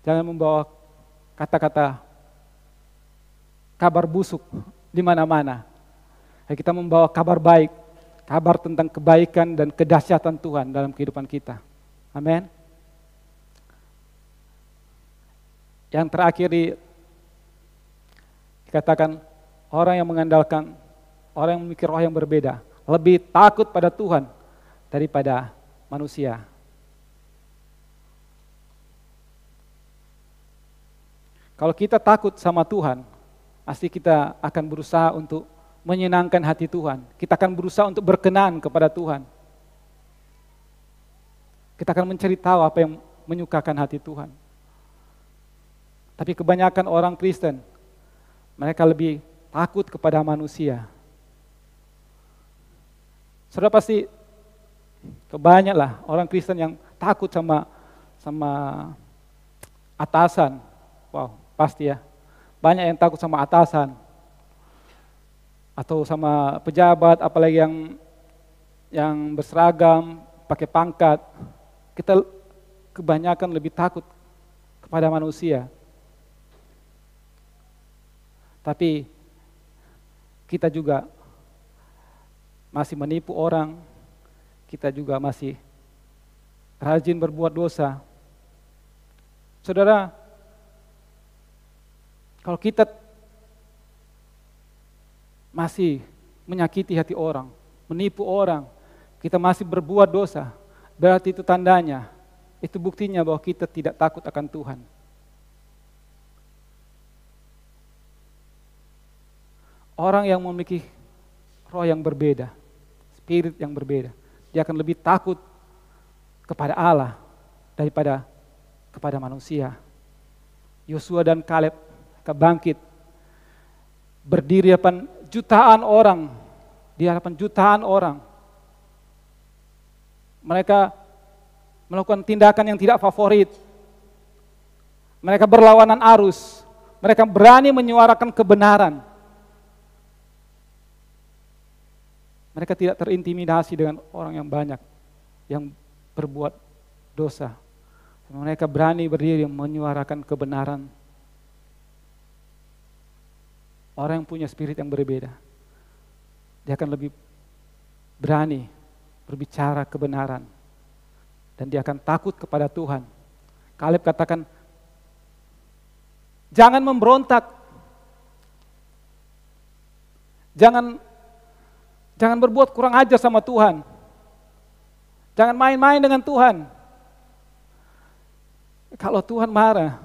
Jangan membawa kata-kata kabar busuk di mana-mana. Kita membawa kabar baik, kabar tentang kebaikan dan kedahsyatan Tuhan dalam kehidupan kita. Amin. Yang terakhir dikatakan orang yang mengandalkan, orang yang memiliki roh yang berbeda, lebih takut pada Tuhan daripada manusia. Kalau kita takut sama Tuhan, pasti kita akan berusaha untuk menyenangkan hati Tuhan. Kita akan berusaha untuk berkenan kepada Tuhan. Kita akan mencari tahu apa yang menyukakan hati Tuhan. Tapi kebanyakan orang Kristen, mereka lebih takut kepada manusia. Saudara pasti kebanyaklah orang Kristen yang takut sama atasan. Wow, pasti ya. Banyak yang takut sama atasan. Atau sama pejabat, apalagi yang berseragam, pakai pangkat. Kita kebanyakan lebih takut kepada manusia. Tapi kita juga masih menipu orang, kita juga masih rajin berbuat dosa. Saudara, kalau kita masih menyakiti hati orang, menipu orang, kita masih berbuat dosa, berarti itu tandanya, itu buktinya bahwa kita tidak takut akan Tuhan. Orang yang memiliki roh yang berbeda, spirit yang berbeda, dia akan lebih takut kepada Allah daripada kepada manusia. Yosua dan Kaleb bangkit, berdiri hadapan jutaan orang, di hadapan jutaan orang. Mereka melakukan tindakan yang tidak favorit. Mereka berlawanan arus. Mereka berani menyuarakan kebenaran. Mereka tidak terintimidasi dengan orang yang banyak yang berbuat dosa. Mereka berani berdiri menyuarakan kebenaran. Orang yang punya spirit yang berbeda, dia akan lebih berani berbicara kebenaran. Dan dia akan takut kepada Tuhan. Kaleb katakan, jangan memberontak. Jangan berbuat kurang ajar sama Tuhan. Jangan main-main dengan Tuhan. Kalau Tuhan marah,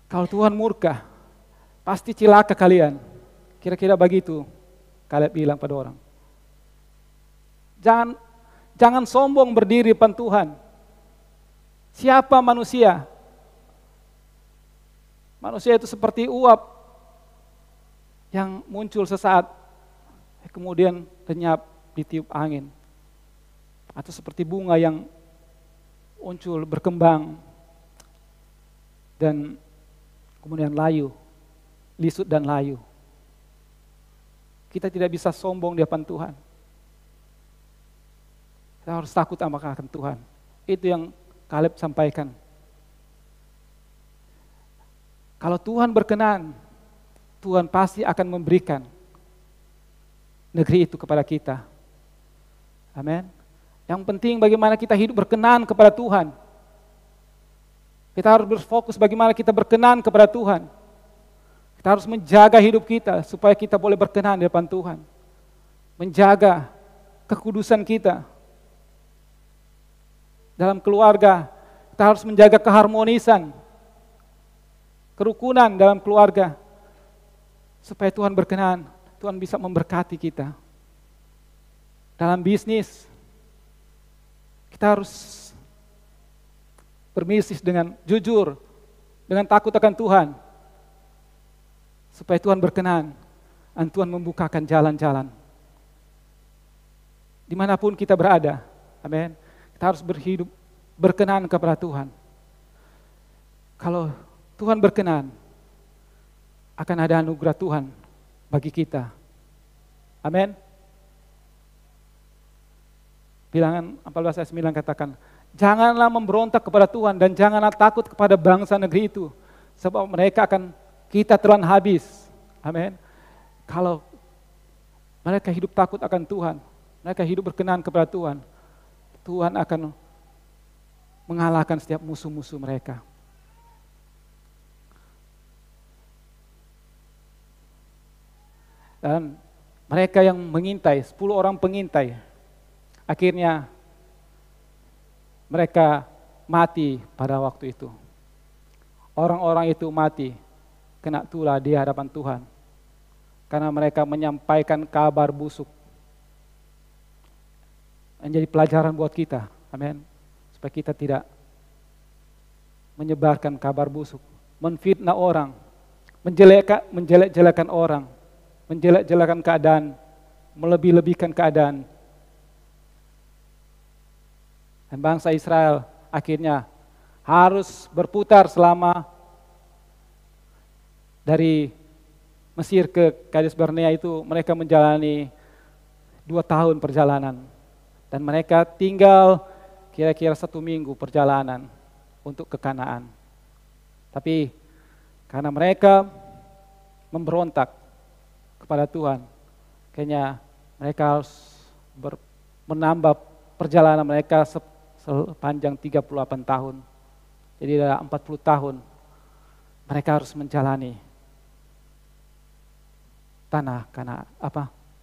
kalau Tuhan murka, pasti cilaka kalian. Kira-kira begitu Kaleb bilang pada orang. Jangan sombong berdiri depan Tuhan. Siapa manusia? Manusia itu seperti uap. yang muncul sesaat, kemudian lenyap ditiup angin. Atau seperti bunga yang muncul, berkembang, dan kemudian layu, lisut dan layu. Kita tidak bisa sombong di hadapan Tuhan. Kita harus takut akan Tuhan. Itu yang Kaleb sampaikan. Kalau Tuhan berkenan, Tuhan pasti akan memberikan negeri itu kepada kita. Amin. Yang penting bagaimana kita hidup berkenan kepada Tuhan. Kita harus berfokus bagaimana kita berkenan kepada Tuhan. Kita harus menjaga hidup kita supaya kita boleh berkenan di depan Tuhan. Menjaga kekudusan kita. Dalam keluarga, kita harus menjaga keharmonisan, kerukunan dalam keluarga. Supaya Tuhan berkenan, Tuhan bisa memberkati kita. Dalam bisnis, kita harus berbisnis dengan jujur, dengan takut akan Tuhan. Supaya Tuhan berkenan, dan Tuhan membukakan jalan-jalan. Dimanapun kita berada, amin. Kita harus berhidup berkenan kepada Tuhan. Kalau Tuhan berkenan, akan ada anugerah Tuhan bagi kita. Amin. Bilangan 14 ayat 9 katakan, janganlah memberontak kepada Tuhan dan janganlah takut kepada bangsa negeri itu, sebab mereka akan kita telan habis. Amin. Kalau mereka hidup takut akan Tuhan, mereka hidup berkenan kepada Tuhan, Tuhan akan mengalahkan setiap musuh-musuh mereka. Dan mereka yang mengintai, 10 orang pengintai, akhirnya mereka mati pada waktu itu. Orang-orang itu mati, kena tulah di hadapan Tuhan. Karena mereka menyampaikan kabar busuk. Menjadi pelajaran buat kita, amin. Supaya kita tidak menyebarkan kabar busuk, menfitnah orang, menjelek-jelekan orang, menjelek-jelekan keadaan, melebih-lebihkan keadaan. Dan bangsa Israel akhirnya harus berputar selama dari Mesir ke Kades Barnea itu mereka menjalani 2 tahun perjalanan. Dan mereka tinggal kira-kira 1 minggu perjalanan untuk ke Kanaan. Tapi karena mereka memberontak kepada Tuhan, kayaknya mereka harus menambah perjalanan mereka sepanjang 38 tahun. Jadi dalam 40 tahun mereka harus menjalani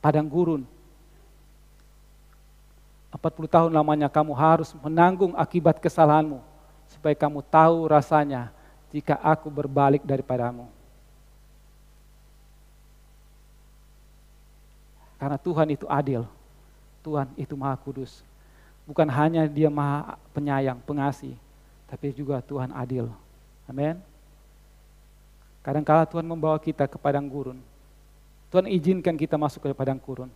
padang gurun. 40 tahun lamanya kamu harus menanggung akibat kesalahanmu, supaya kamu tahu rasanya jika aku berbalik daripadamu. Karena Tuhan itu adil, Tuhan itu maha kudus. Bukan hanya dia maha penyayang, pengasih, tapi juga Tuhan adil. Amin. Kadang-kala Tuhan membawa kita ke padang gurun. Tuhan izinkan kita masuk ke padang gurun.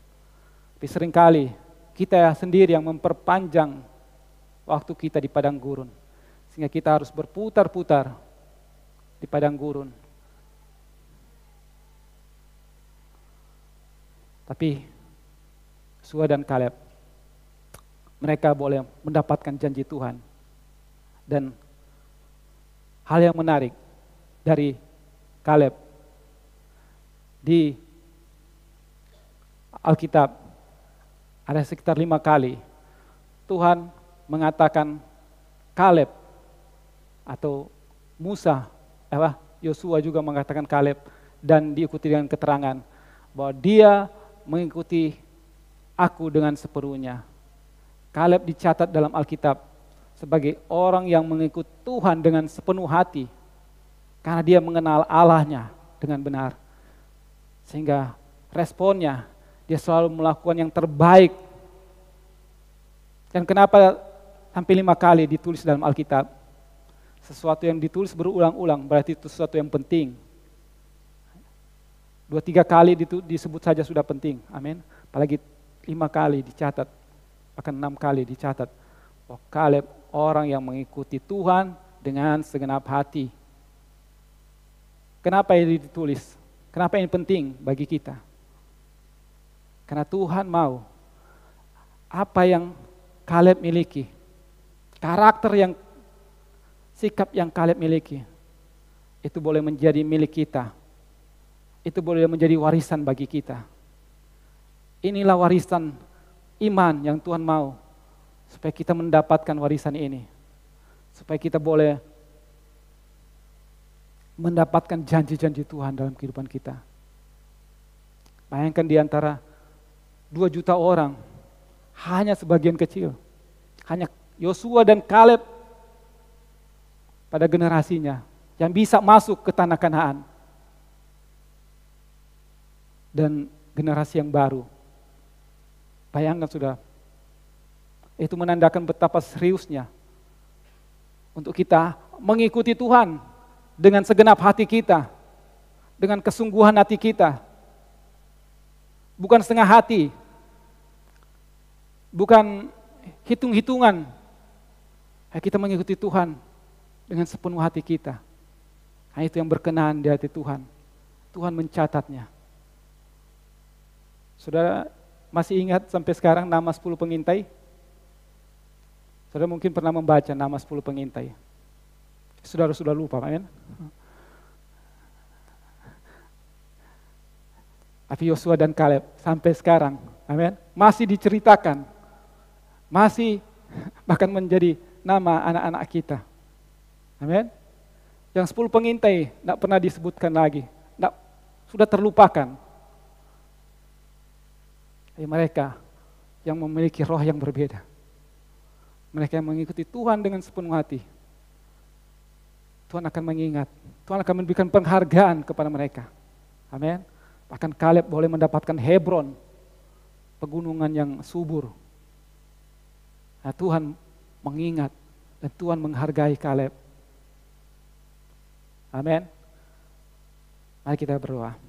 Tapi seringkali kita sendiri yang memperpanjang waktu kita di padang gurun. Sehingga kita harus berputar-putar di padang gurun. Tapi Yosua dan Kaleb, mereka boleh mendapatkan janji Tuhan. Dan hal yang menarik dari Kaleb, di Alkitab ada sekitar 5 kali Tuhan mengatakan Kaleb atau Musa, Yosua juga mengatakan Kaleb, dan diikuti dengan keterangan bahwa dia mengikuti aku dengan sepenuhnya. Kaleb dicatat dalam Alkitab sebagai orang yang mengikut Tuhan dengan sepenuh hati, karena dia mengenal Allahnya dengan benar. Sehingga responnya, dia selalu melakukan yang terbaik. Dan kenapa sampai 5 kali ditulis dalam Alkitab? Sesuatu yang ditulis berulang-ulang berarti itu sesuatu yang penting. 2-3 kali disebut saja sudah penting. Amin. Apalagi 5 kali dicatat, bahkan 6 kali dicatat. Oh, Kaleb orang yang mengikuti Tuhan dengan segenap hati. Kenapa ini ditulis? Kenapa ini penting bagi kita? Karena Tuhan mau apa yang Kaleb miliki, karakter yang, sikap yang Kaleb miliki, itu boleh menjadi milik kita. Itu boleh menjadi warisan bagi kita. Inilah warisan iman yang Tuhan mau, supaya kita mendapatkan warisan ini. Supaya kita boleh mendapatkan janji-janji Tuhan dalam kehidupan kita. Bayangkan di antara 2 juta orang, hanya sebagian kecil, hanya Yosua dan Kaleb pada generasinya yang bisa masuk ke tanah Kanaan. Dan generasi yang baru. Bayangkan sudah, itu menandakan betapa seriusnya untuk kita mengikuti Tuhan dengan segenap hati kita, dengan kesungguhan hati kita, bukan setengah hati, bukan hitung-hitungan. Kita mengikuti Tuhan dengan sepenuh hati kita. Nah, itu yang berkenan di hati Tuhan. Tuhan mencatatnya. Saudara masih ingat sampai sekarang nama 10 pengintai? Saudara mungkin pernah membaca nama 10 pengintai. Saudara sudah lupa, kan? Tapi Yosua dan Kaleb sampai sekarang, amin, masih diceritakan, masih bahkan menjadi nama anak-anak kita, amin. Yang 10 pengintai tidak pernah disebutkan lagi, sudah terlupakan. Mereka yang memiliki roh yang berbeda, mereka yang mengikuti Tuhan dengan sepenuh hati. Tuhan akan mengingat, Tuhan akan memberikan penghargaan kepada mereka. Amin. Bahkan Kaleb boleh mendapatkan Hebron, pegunungan yang subur. Nah, Tuhan mengingat dan Tuhan menghargai Kaleb. Amin. Mari kita berdoa.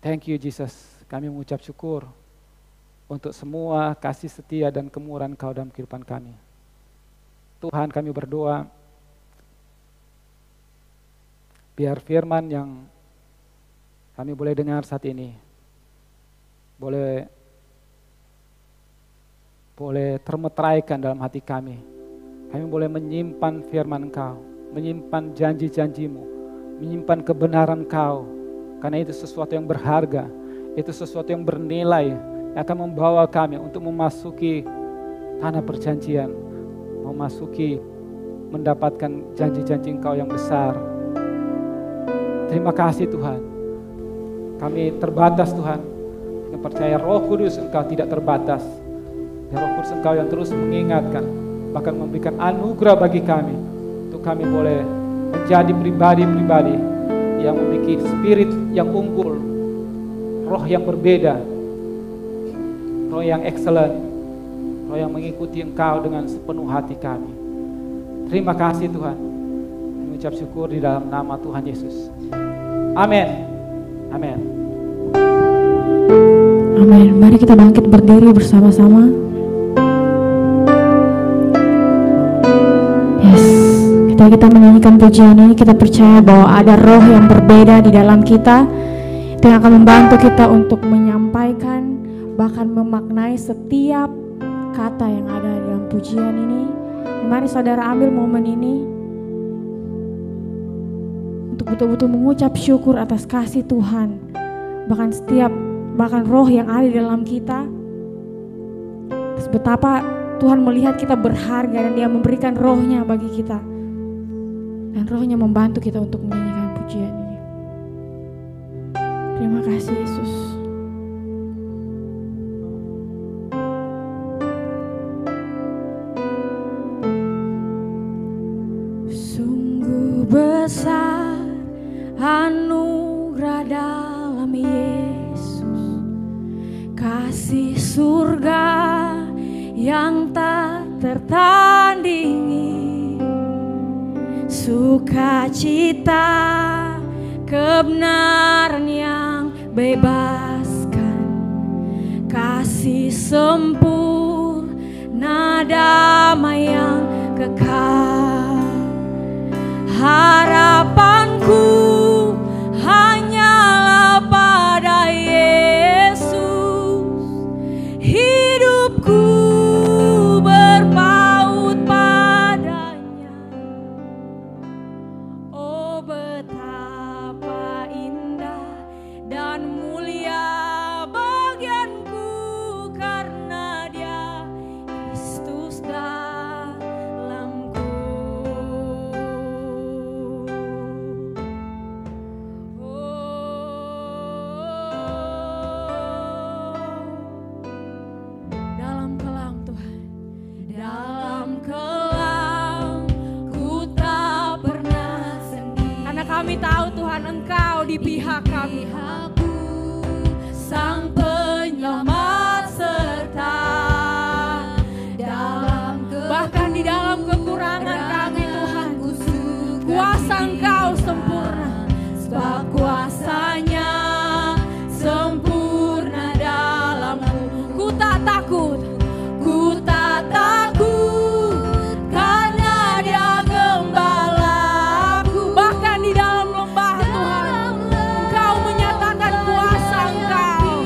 Thank you Jesus, kami mengucap syukur untuk semua kasih setia dan kemurahan Kau dalam kehidupan kami. Tuhan, kami berdoa, biar firman yang kami boleh dengar saat ini boleh termeteraikan dalam hati kami. Kami boleh menyimpan firman Engkau, menyimpan janji-janji-Mu, menyimpan kebenaran Kau, karena itu sesuatu yang berharga, itu sesuatu yang bernilai, yang akan membawa kami untuk memasuki tanah perjanjian, memasuki mendapatkan janji-janji Engkau yang besar. Terima kasih Tuhan. Kami terbatas Tuhan, kami percaya Roh Kudus Engkau tidak terbatas. Ya, Roh Kudus Engkau yang terus mengingatkan, bahkan memberikan anugerah bagi kami, untuk kami boleh menjadi pribadi-pribadi yang memiliki spirit yang unggul, roh yang berbeda, roh yang excellent, roh yang mengikuti Engkau dengan sepenuh hati kami. Terima kasih Tuhan. Mengucap syukur di dalam nama Tuhan Yesus. Amin. Amin. Amin. Mari kita bangkit berdiri bersama-sama. Yes. Ketika kita menyanyikan pujian ini, kita percaya bahwa ada roh yang berbeda di dalam kita, yang akan membantu kita untuk menyampaikan, bahkan memaknai setiap kata yang ada di dalam pujian ini. Mari saudara ambil momen ini untuk betul-betul mengucap syukur atas kasih Tuhan, bahkan roh yang ada di dalam kita, terus betapa Tuhan melihat kita berharga dan Dia memberikan rohnya bagi kita, dan rohnya membantu kita untuk menyanyikan pujian ini. Terima kasih Yesus. Sungguh besar anugerah dalam Yesus, kasih surga yang tak tertandingi, suka sukacita, kebenaran yang bebaskan, kasih sempurna, damai yang kekal. Harapanku hanyalah pada Yesus, hidupku berpaut padanya. Oh betapa indah dan mulia bagianku, karena Dia Kristus dalamku. Dalam kelam Tuhan, dalam kelam ku tak pernah sendiri, karena kami tahu Tuhan Engkau di pihak kami. Sang penyelamat serta bahkan di dalam kekurangan kami Tuhan, kuasa Engkau sempurna, sebab kuasanya sempurna dalamku. Ku tak takut, ku tak takut, karena Dia gembalaku. Bahkan di dalam lembah Tuhan, Engkau menyatakan kuasa Engkau.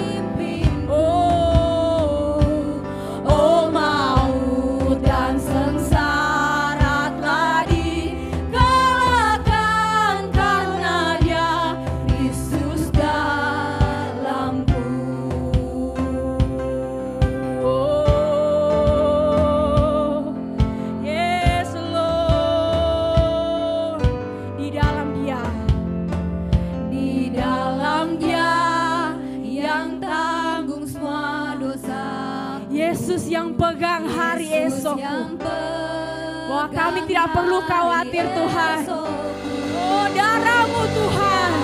Oh maut dan sengsara telah dikalahkan, karena Dia Kristus dalamku. Yes Lord, di dalam Dia yang tanggung semua dosa. Yesus yang pegang hari esokku, bahwa kami tidak perlu khawatir Tuhan. Oh darah-Mu Tuhan,